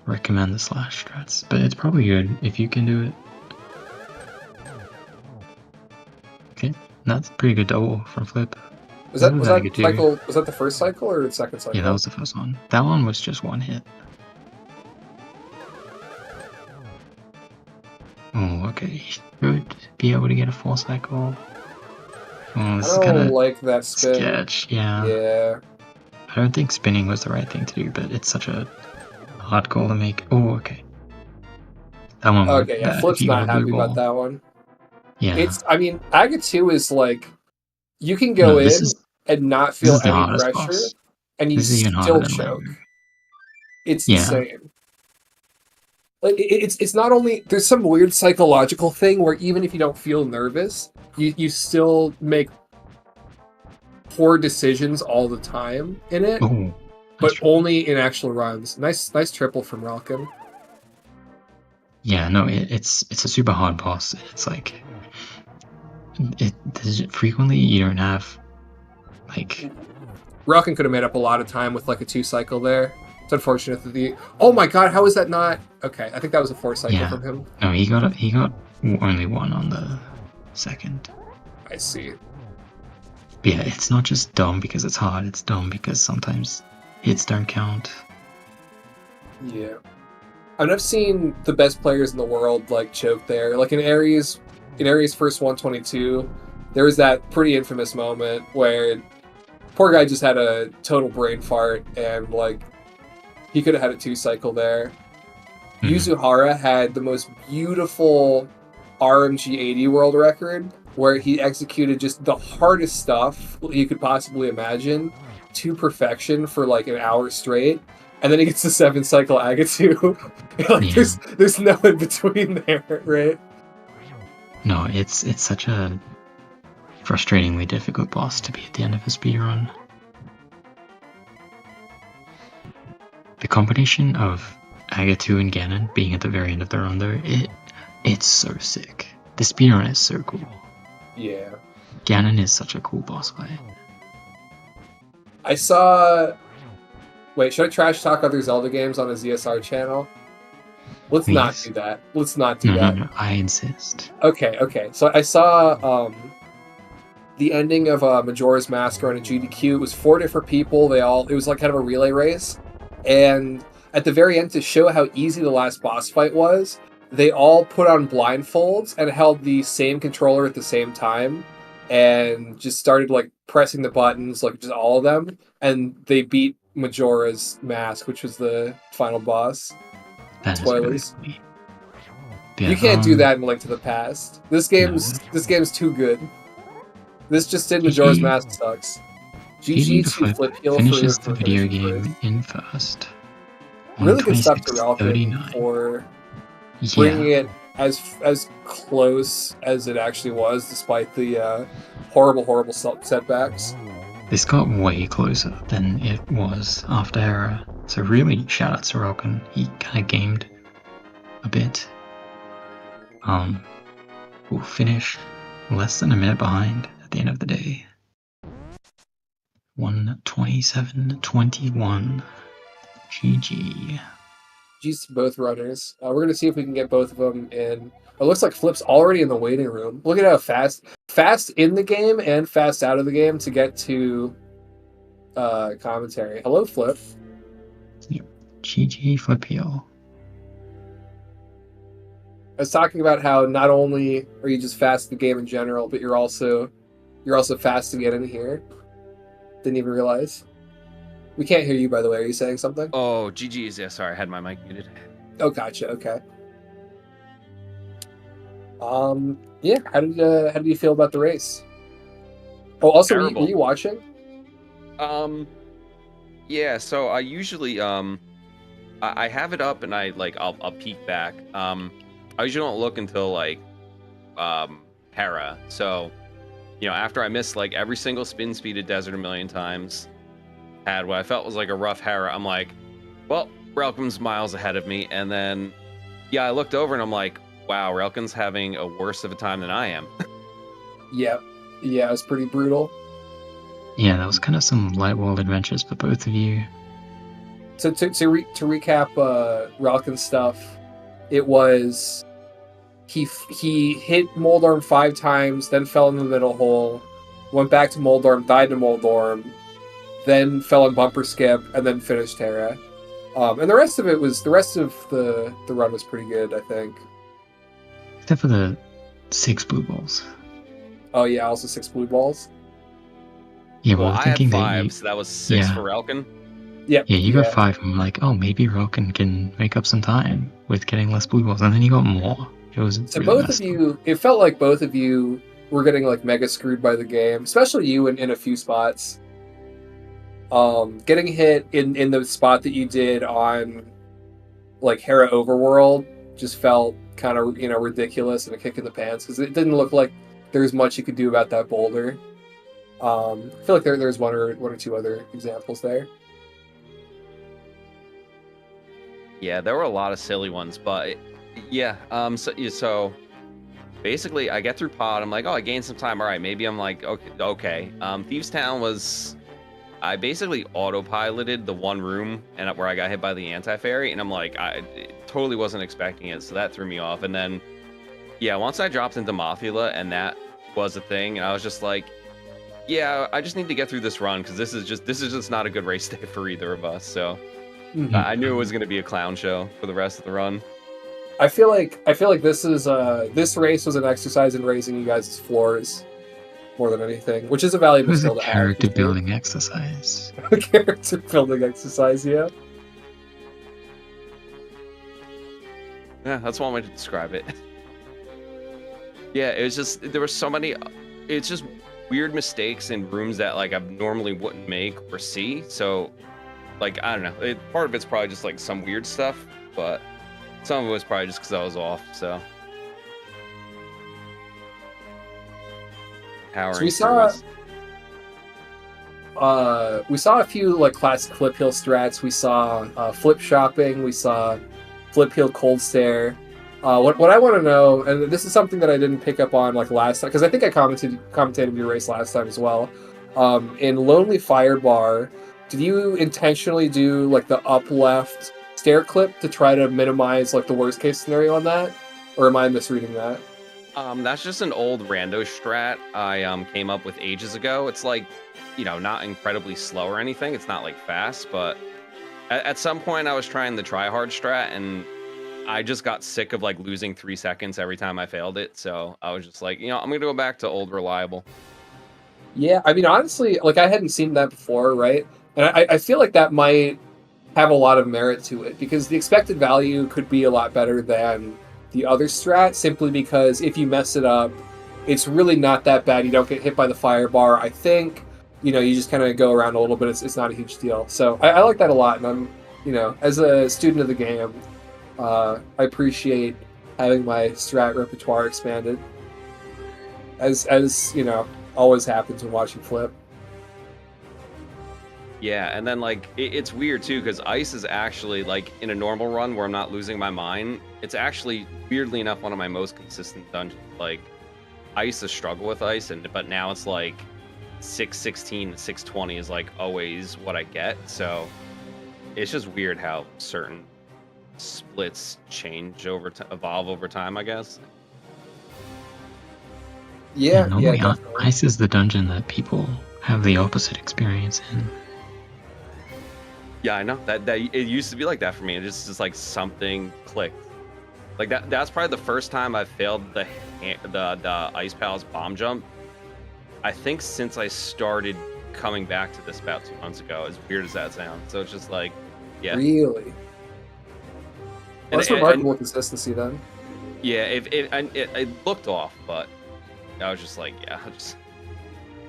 C: recommend the slash strats, but it's probably good if you can do it. Okay, that's a pretty good double from Flip.
B: Was that cycle? Was that the first cycle or the second cycle?
C: Yeah, that was the first one. That one was just one hit. Oh, okay. Should be able to get a 4 cycle. Oh, this is kind of
B: like that spin.
C: Sketch. Yeah.
B: Yeah.
C: I don't think spinning was the right thing to do, but it's such a hard call to make. Oh, okay. That one.
B: Okay, yeah. Flip's not happy about that one.
C: Yeah.
B: I mean, Aga 2 is like, you can go in and not feel any pressure, boss. And you still choke. It's insane. Like, it's not only, there's some weird psychological thing where even if you don't feel nervous, you still make poor decisions all the time in it, but only in actual runs. Nice triple from relkin.
C: Yeah, no, it's a super hard boss. It's like frequently you don't have like.
B: relkin could have made up a lot of time with like a 2 cycle there. It's unfortunate that oh my god, how is that not okay? I think that was a 4 cycle from him.
C: No, he got only 1 on the second.
B: I see.
C: But yeah, it's not just dumb because it's hard. It's dumb because sometimes hits don't count.
B: Yeah. I mean, I've seen the best players in the world like choke there. Like in Ares first 122, there was that pretty infamous moment where poor guy just had a total brain fart and like he could have had a 2 cycle there. Yuzu Hara had the most beautiful RMG 80 world record where he executed just the hardest stuff you could possibly imagine to perfection for like an hour straight. And then he gets the 7 cycle Aga 2. Like, there's no in between there, right?
C: No, it's such a frustratingly difficult boss to be at the end of a speedrun. The combination of Aga 2 and Ganon being at the very end of the run though, it's so sick. The speedrun is so cool.
B: Yeah.
C: Ganon is such a cool boss fight.
B: I saw... Wait, should I trash talk other Zelda games on a ZSR channel? Let's not do that. Let's not do that.
C: No, I insist.
B: Okay. So I saw the ending of Majora's Mask on a GDQ. It was 4 different people. It was like kind of a relay race. And at the very end, to show how easy the last boss fight was, they all put on blindfolds and held the same controller at the same time and just started like pressing the buttons, like just all of them. And they beat Majora's Mask, which was the final boss. Spoilers.
C: Really yeah,
B: you can't do that in Link to the Past. This game's too good. This just did Majora's Mask sucks. GG to Flipheal
C: finishes the video game in first.
B: Really good stuff to relkin for bringing it as close as it actually was, despite the horrible setbacks.
C: This got way closer than it was after Hera, so really shout out to relkin. He kind of gamed a bit. We'll finish less than a minute behind at the end of the day. 127-21. GG.
B: GG's to both runners. We're going to see if we can get both of them in. It looks like Flip's already in the waiting room. Look at how fast in the game and fast out of the game to get to commentary. Hello, Flip.
C: Yep. GG Flipheal.
B: I was talking about how not only are you just fast in the game in general, but you're also fast to get in here. Didn't even realize. We can't hear you, by the way. Are you saying something?
D: Oh, GG's. Yeah, sorry, I had my mic muted.
B: Oh, gotcha. Okay. Yeah. How did you feel about the race? Oh, also, were you watching?
D: Yeah. So I usually I have it up and I'll peek back. I usually don't look until like Hera. So, after I missed like every single spin speeded desert a million times, had what I felt was like a rough Hera, I'm like, well, Relkin's miles ahead of me. And then, I looked over and I'm like, wow, Relkin's having a worse of a time than I am.
B: Yeah, it was pretty brutal.
C: Yeah, that was kind of some light world adventures for both of you.
B: So to recap Relkin's stuff, it was he hit Moldorm 5 times, then fell in the middle hole, went back to Moldorm, died to Moldorm, then fell in bumper skip, and then finished Hera. And the rest of the run was pretty good, I think.
C: Except for the 6 blue balls.
B: Oh yeah, also 6 blue balls.
C: Yeah,
D: well,
C: we're
D: I had
C: thinking
D: 5,
C: that
D: so that was 6 for Relkin.
B: Yep.
C: you got 5, and we're like, oh, maybe Relkin can make up some time with getting less blue balls, and then you got more. It was
B: So
C: really
B: both of you, it felt like both of you were getting like mega screwed by the game, especially you in a few spots. Getting hit in the spot that you did on like Hera Overworld just felt kind of ridiculous and a kick in the pants because it didn't look like there was much you could do about that boulder. I feel like there's one or two other examples there.
D: Yeah, there were a lot of silly ones, but yeah. So basically, I get through pod. I'm like, oh, I gained some time. All right, maybe I'm like, okay. Thieves Town was. I basically autopiloted the one room and where I got hit by the anti-fairy, and I'm like, I totally wasn't expecting it, so that threw me off. And then, once I dropped into Mothula, and that was a thing, and I was just like, yeah, I just need to get through this run because this is just not a good race day for either of us. So I knew it was going to be a clown show for the rest of the run.
B: I feel like this race was an exercise in raising you guys' floors more than anything, which is a valuable skill to have.
C: It was a character building exercise.
B: A character building exercise, yeah.
D: Yeah, that's one way to describe it. Yeah, it was just there were so many. It's just weird mistakes in rooms that like I normally wouldn't make or see. So, like I don't know. Part of it's probably just like some weird stuff, but some of it was probably just because I was off. So.
B: So we saw a few like classic Flipheal strats. We saw flip shopping. We saw Flipheal cold stare. What I want to know, and this is something that I didn't pick up on like last time, because I think I commentated your race last time as well. In Lonely Firebar, did you intentionally do like the up left stair clip to try to minimize like the worst case scenario on that, or am I misreading that?
D: That's just an old rando strat I came up with ages ago. It's like, not incredibly slow or anything. It's not like fast, but at some point I was trying the try hard strat and I just got sick of like losing 3 seconds every time I failed it. So I was just like, I'm gonna go back to old reliable.
B: Yeah, I mean honestly, like I hadn't seen that before, right? And I feel like that might have a lot of merit to it because the expected value could be a lot better than the other strat, simply because if you mess it up, it's really not that bad. You don't get hit by the firebar. I think, you just kind of go around a little bit. It's not a huge deal. So I like that a lot. And I'm, as a student of the game, I appreciate having my strat repertoire expanded. As always happens when watching Flip.
D: Yeah, and then like it's weird too because ice is actually like in a normal run where I'm not losing my mind. It's actually weirdly enough one of my most consistent dungeons. Like I used to struggle with ice, but now it's like 616 and 620 is like always what I get. So it's just weird how certain splits change evolve over time, I guess.
B: Yeah,
C: normally
B: definitely.
C: ice is the dungeon that people have the opposite experience in.
D: Yeah, I know that it used to be like that for me. It just like something clicked. Like that's probably the first time I failed the Ice Palace bomb jump. I think since I started coming back to this about 2 months ago, as weird as that sounds. So it's just like, yeah.
B: Really? Well, that's remarkable consistency then.
D: Yeah, it looked off, but I was just like, yeah,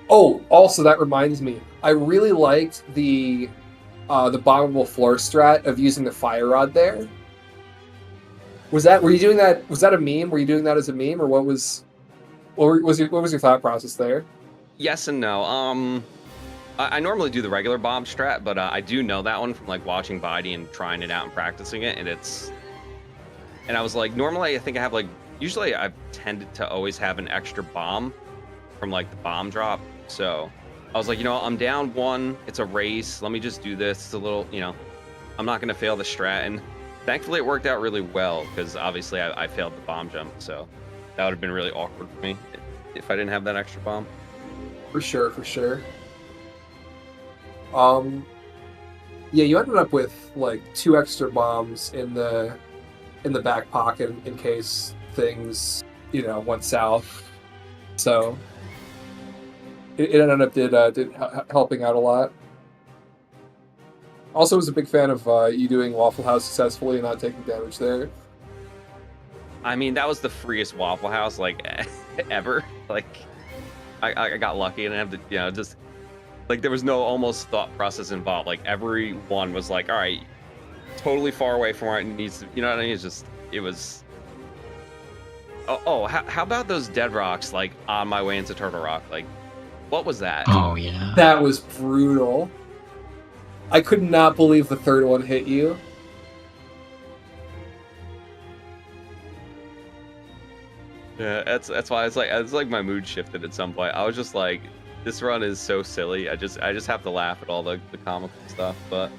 B: Oh, also that reminds me, I really liked the bombable floor strat of using the fire rod there. Were you doing that? Was that a meme? Were you doing that as a meme, or what was your thought process there?
D: Yes and no. I normally do the regular bomb strat, but I do know that one from like watching Bidey and trying it out and practicing it, and I was like, normally I think I have like, usually I've tended to always have an extra bomb from like the bomb drop. So I was like, I'm down 1. It's a race. Let me just do this. It's a little, I'm not going to fail the strat. And thankfully it worked out really well because obviously I failed the bomb jump. So that would have been really awkward for me if I didn't have that extra bomb.
B: For sure. Yeah, you ended up with like 2 extra bombs in the back pocket in case things, went south. So it ended up did helping out a lot. Also, was a big fan of you doing Waffle House successfully and not taking damage there.
D: I mean, that was the freest Waffle House like ever. Like, I got lucky and I have to, just like there was no almost thought process involved. Like everyone was like, all right, totally far away from where it needs to. You know what I mean? It was. How about those dead rocks like on my way into Turtle Rock? Like, what was that?
C: Oh yeah.
B: That was brutal. I could not believe the third one hit you.
D: Yeah, that's why it's like my mood shifted at some point. I was just like, this run is so silly. I just have to laugh at all the comical stuff. But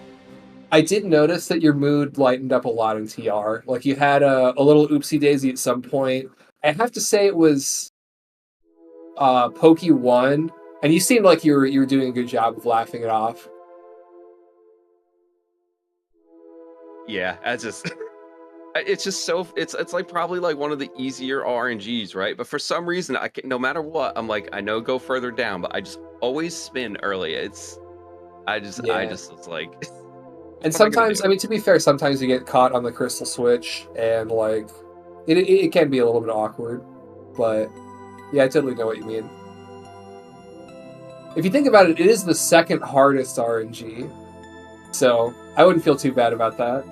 B: I did notice that your mood lightened up a lot in TR. Like you had a little oopsie daisy at some point. I have to say it was Pokey 1, and you seemed like you were doing a good job of laughing it off.
D: Yeah, it's just so it's like probably like one of the easier RNGs, right? But for some reason, no matter what, I'm like, I know go further down, but I just always spin early. I just was like.
B: And sometimes, I mean, to be fair, sometimes you get caught on the crystal switch, and like it can be a little bit awkward. But yeah, I totally know what you mean. If you think about it, it is the second hardest RNG, so I wouldn't feel too bad about that.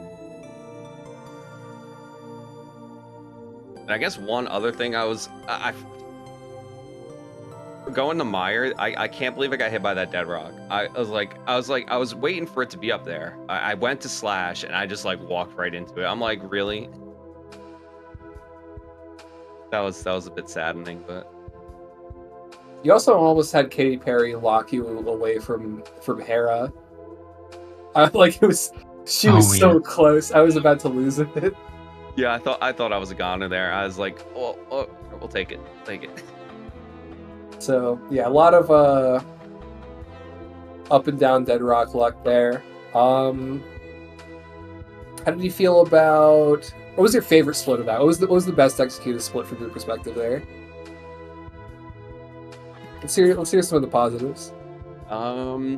D: And I guess one other thing I going to Meyer, I can't believe I got hit by that dead rock. I was waiting for it to be up there. I went to slash and I just like walked right into it. I'm like, really? That was a bit saddening, but
B: you also almost had Katy Perry lock you away from Hera. She was so close. I was about to lose it.
D: Yeah, I thought I was a goner there. I was like, oh, we'll take it.
B: So yeah, a lot of up and down dead rock luck there. How did you feel about? What was your favorite split of that? What was the best executed split from your perspective there? Let's hear some of the positives.
D: Yeah,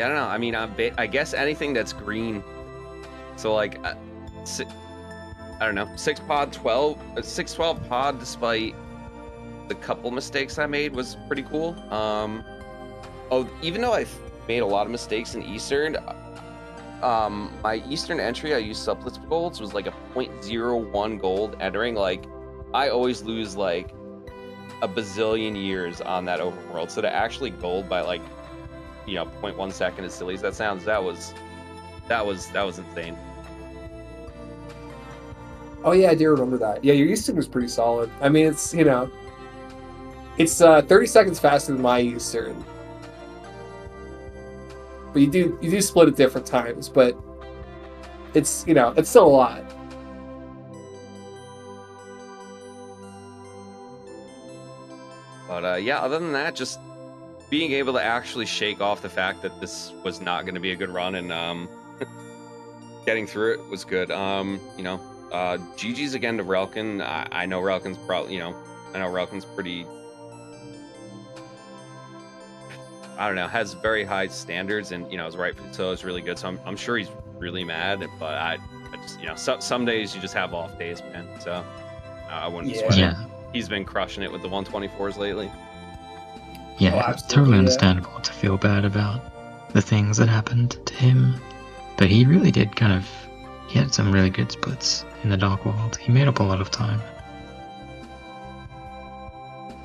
D: I don't know. I mean, I guess anything that's green. So like, I don't know, 6-12 pod, despite the couple mistakes I made, was pretty cool. Even though I've made a lot of mistakes in Eastern, my Eastern entry I used supplets golds was like a 0.01 gold entering. Like, I always lose like a bazillion years on that overworld. So to actually gold by like, 0.1 second, as silly as that sounds, that was insane.
B: Oh yeah, I do remember that. Yeah, your Eastern was pretty solid. I mean, it's 30 seconds faster than my Eastern. But you do split at different times, but it's it's still a lot.
D: But yeah, other than that, just being able to actually shake off the fact that this was not going to be a good run and getting through it was good. GG's again to Relkin. I know Relkin's probably, I know Relkin's pretty, I don't know, has very high standards and, his right so is really good. So I'm sure he's really mad, but I just, some days you just have off days, man. So I wouldn't sweat it. He's been crushing it with the 124s lately.
C: Yeah,
B: Oh,
C: it's
B: absolutely,
C: totally
B: yeah.
C: understandable to feel bad about the things that happened to him. But he really did he had some really good splits in the Dark World. He made up a lot of time.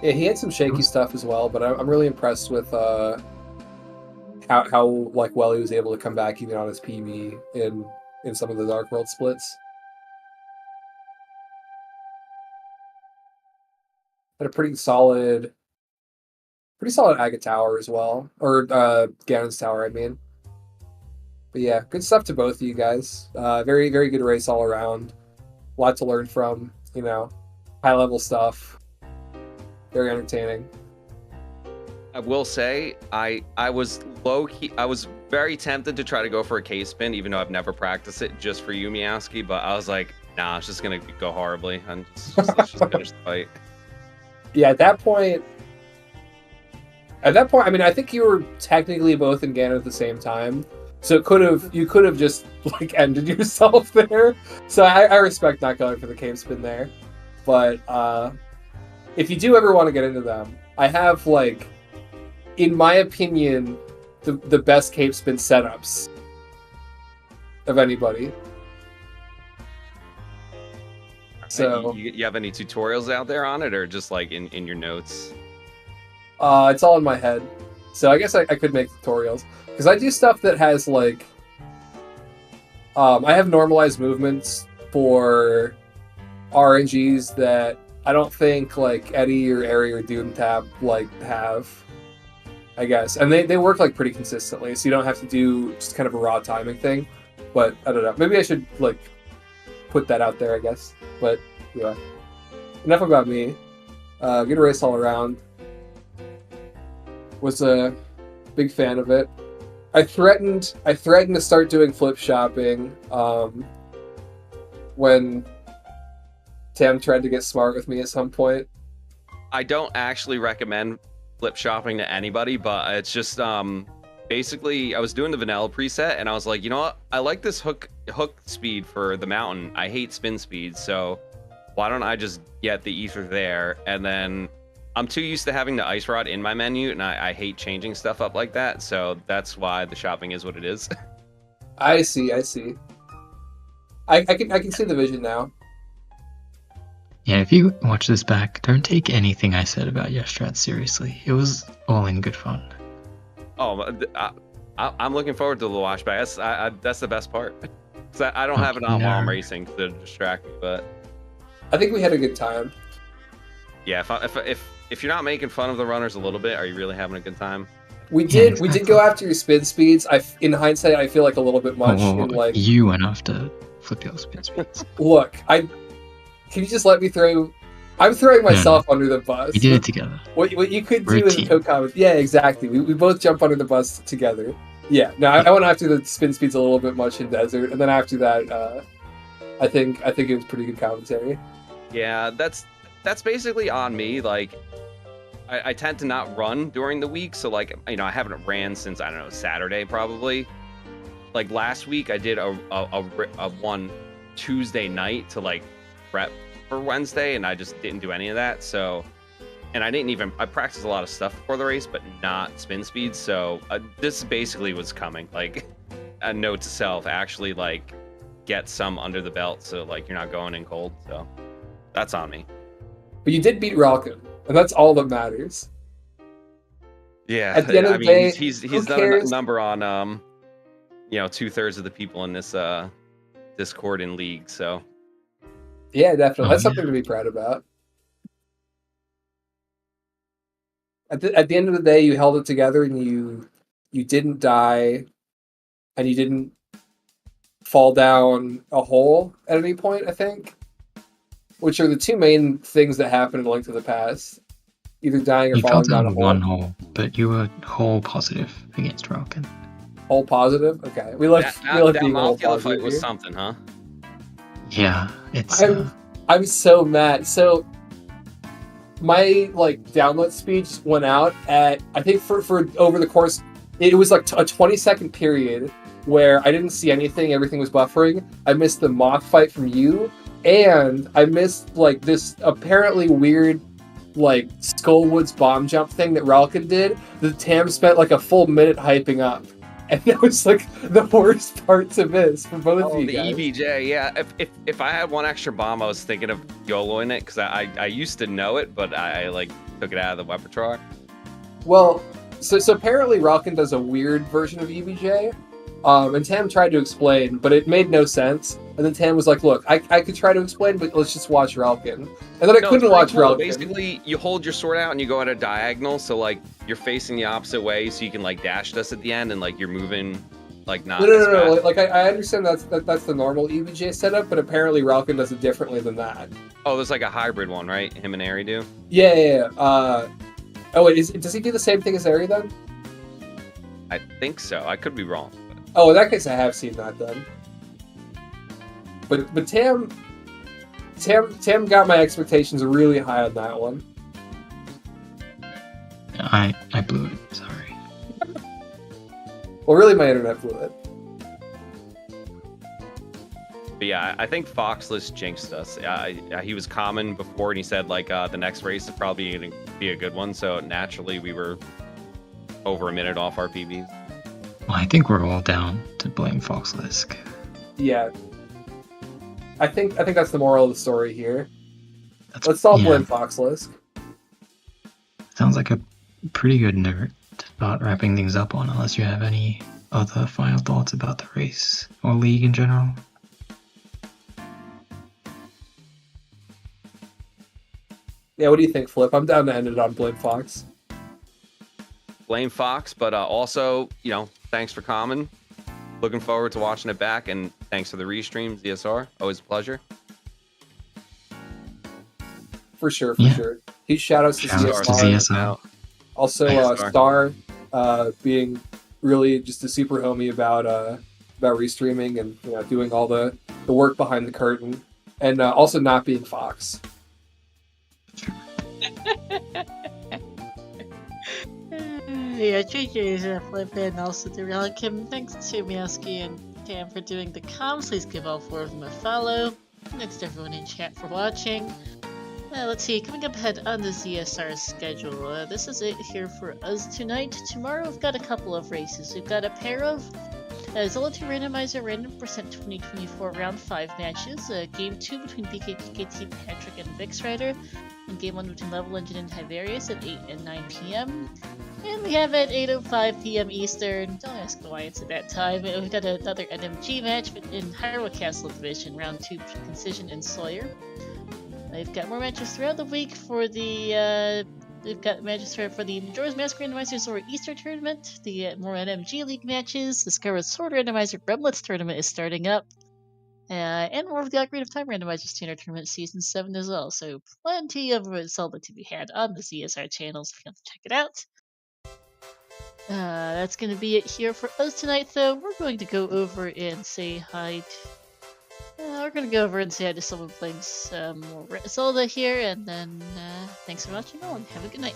B: Yeah, he had some shaky stuff as well, but I'm really impressed with how like well he was able to come back even on his PB in some of the Dark World splits. Had a pretty solid Agate Tower as well, or Ganon's Tower, I mean. But yeah, good stuff to both of you guys. Very very good race all around. A lot to learn from. High level stuff. Very entertaining.
D: I will say, I was low key. I was very tempted to try to go for a case spin, even though I've never practiced it, just for you, Miyaski. But I was like, nah, it's just gonna go horribly, and let's just finish the fight.
B: Yeah, at that point, I mean, I think you were technically both in Ganon at the same time, so you could have just like ended yourself there. So I respect not going for the cave spin there, but if you do ever want to get into them, I have like, in my opinion, the best cave spin setups of anybody. So
D: you have any tutorials out there on it, or just like in your notes?
B: It's all in my head. So I guess I could make tutorials. Because I do stuff that has like... I have normalized movements for RNGs that I don't think like Eddie or Airy or Doomtap like have, I guess. And they work like pretty consistently, so you don't have to do just kind of a raw timing thing. But I don't know. Maybe I should like put that out there, I guess. But yeah. Enough about me. Good race all around. Was a big fan of it. I threatened to start doing flip shopping when Tam tried to get smart with me at some point.
D: I don't actually recommend flip shopping to anybody, but it's just basically I was doing the vanilla preset and I was like, you know what? I like this hook speed for the mountain. I hate spin speed, so why don't I just get the ether there? And then I'm too used to having the ice rod in my menu, and I hate changing stuff up like that, so that's why the shopping is what it is.
B: I see. I can see the vision now.
C: Yeah, if you watch this back, don't take anything I said about your strat seriously. It was all in good fun.
D: Oh, I'm looking forward to the watch back. That's the best part. Because I don't have it on while I'm racing to distract me, but
B: I think we had a good time.
D: Yeah, if you're not making fun of the runners a little bit, are you really having a good time?
B: We did go after your spin speeds. In hindsight, I feel like a little bit much.
C: You went after Flipheal spin speeds.
B: Look, can you just let me throw? I'm throwing myself under the bus.
C: We did it together.
B: What you could do as a co-comment? Yeah, exactly. We both jump under the bus together. Yeah. No, I went after the spin speeds a little bit much in Desert, and then after that, I think it was pretty good commentary.
D: Yeah, that's basically on me. Like, I tend to not run during the week, so like, I haven't ran since, I don't know, Saturday probably. Like last week I did a one Tuesday night to like prep for Wednesday, and I just didn't do any of that. So, and I practiced a lot of stuff before the race, but not spin speed. So this basically was coming, like a note to self, actually like get some under the belt, so like you're not going in cold. So that's on me.
B: But you did beat Relkin, and that's all that matters.
D: Yeah,
B: at the end of the day,
D: he's done a number on 2/3 of the people in this Discord and league. So
B: yeah, definitely, that's something to be proud about. At the end of the day, you held it together, and you didn't die, and you didn't fall down a hole at any point, I think. Which are the two main things that happen in Link to the Past. Either dying or falling down a hole.
C: One hole, but you were hole positive against Relkin.
B: Hole positive? Okay. We like being hole positive
D: fight was something, huh?
C: Yeah, it's...
B: I'm so mad. So, my, download speed just went out at, I think for over the course, it was like a 20-second period where I didn't see anything, everything was buffering. I missed the moth fight from you, and I missed, this apparently weird like Skullwood's bomb jump thing that Relkin did, that Tam spent like a full minute hyping up. And that was like the worst part to miss for both of you
D: the
B: guys.
D: EVJ, yeah. If I had one extra bomb, I was thinking of YOLOing it because I used to know it, but I like took it out of the repertoire.
B: Well, so apparently Relkin does a weird version of EVJ, and Tam tried to explain, but it made no sense. And then Tam was like, "Look, I could try to explain, but let's just watch Relkin." And then I couldn't watch Relkin.
D: Basically, you hold your sword out and you go at a diagonal, so like you're facing the opposite way, so you can like dash us at the end, and like you're moving like not.
B: No. Like I understand that's the normal EVJ setup, but apparently Relkin does it differently than that.
D: Oh, there's like a hybrid one, right? Him and Ari do.
B: Yeah. Oh wait, does he do the same thing as Ari then?
D: I think so. I could be wrong.
B: Oh, in that case, I have seen that then. But Tam got my expectations really high on that one.
C: I blew it. Sorry.
B: Well, really, my internet blew it.
D: But yeah, I think Foxless jinxed us. He was common before, and he said like the next race is probably going to be a good one. So naturally, we were over a minute off our PBs.
C: Well, I think we're all down to blame Foxlisk.
B: Yeah. I think that's the moral of the story here. Let's all blame Foxlisk.
C: Sounds like a pretty good note to start wrapping things up on, unless you have any other final thoughts about the race or league in general.
B: Yeah, what do you think, Flip? I'm down to end it on blame Fox.
D: Blame Fox, but also, thanks for coming. Looking forward to watching it back, and thanks for the restream, ZSR. Always a pleasure.
B: For sure. Huge shout outs to ZSR. Also, Star being really just a super homie about restreaming and doing all the work behind the curtain, and also not being Fox.
A: Yeah, JJ's Flip and also to Relkin. Thanks to Miaski and Tam for doing the comms. Please give all four of them a follow. Thanks to everyone in chat for watching. Let's see, coming up ahead on the ZSR schedule. This is it here for us tonight. Tomorrow we've got a couple of races. We've got a pair of Zelda 2 Randomizer Random Percent 2024 Round 5 matches. Game 2 between BKPKT Patrick and Vix Rider. And Game 1 between Level Engine and Tiberius at 8 and 9 p.m. And we have at 8:05 p.m. Eastern, don't ask why it's at that time, we've got another NMG match in Hyrule Castle Division, Round 2 between Concision and Sawyer. We've got more matches throughout the week for the, we've got matches for the Majora's Mask Randomizer Zora Easter Tournament, the more NMG League matches, the Skyward Sword Randomizer Gremlins Tournament is starting up, and more of the Ocarina of Time Randomizer Standard Tournament Season 7 as well, so plenty of Zelda to be had on the ZSR channels if you want to check it out. That's going to be it here for us tonight, though. We're going to go over and say hi to someone playing some more Zelda here, and then thanks for watching all, and have a good night.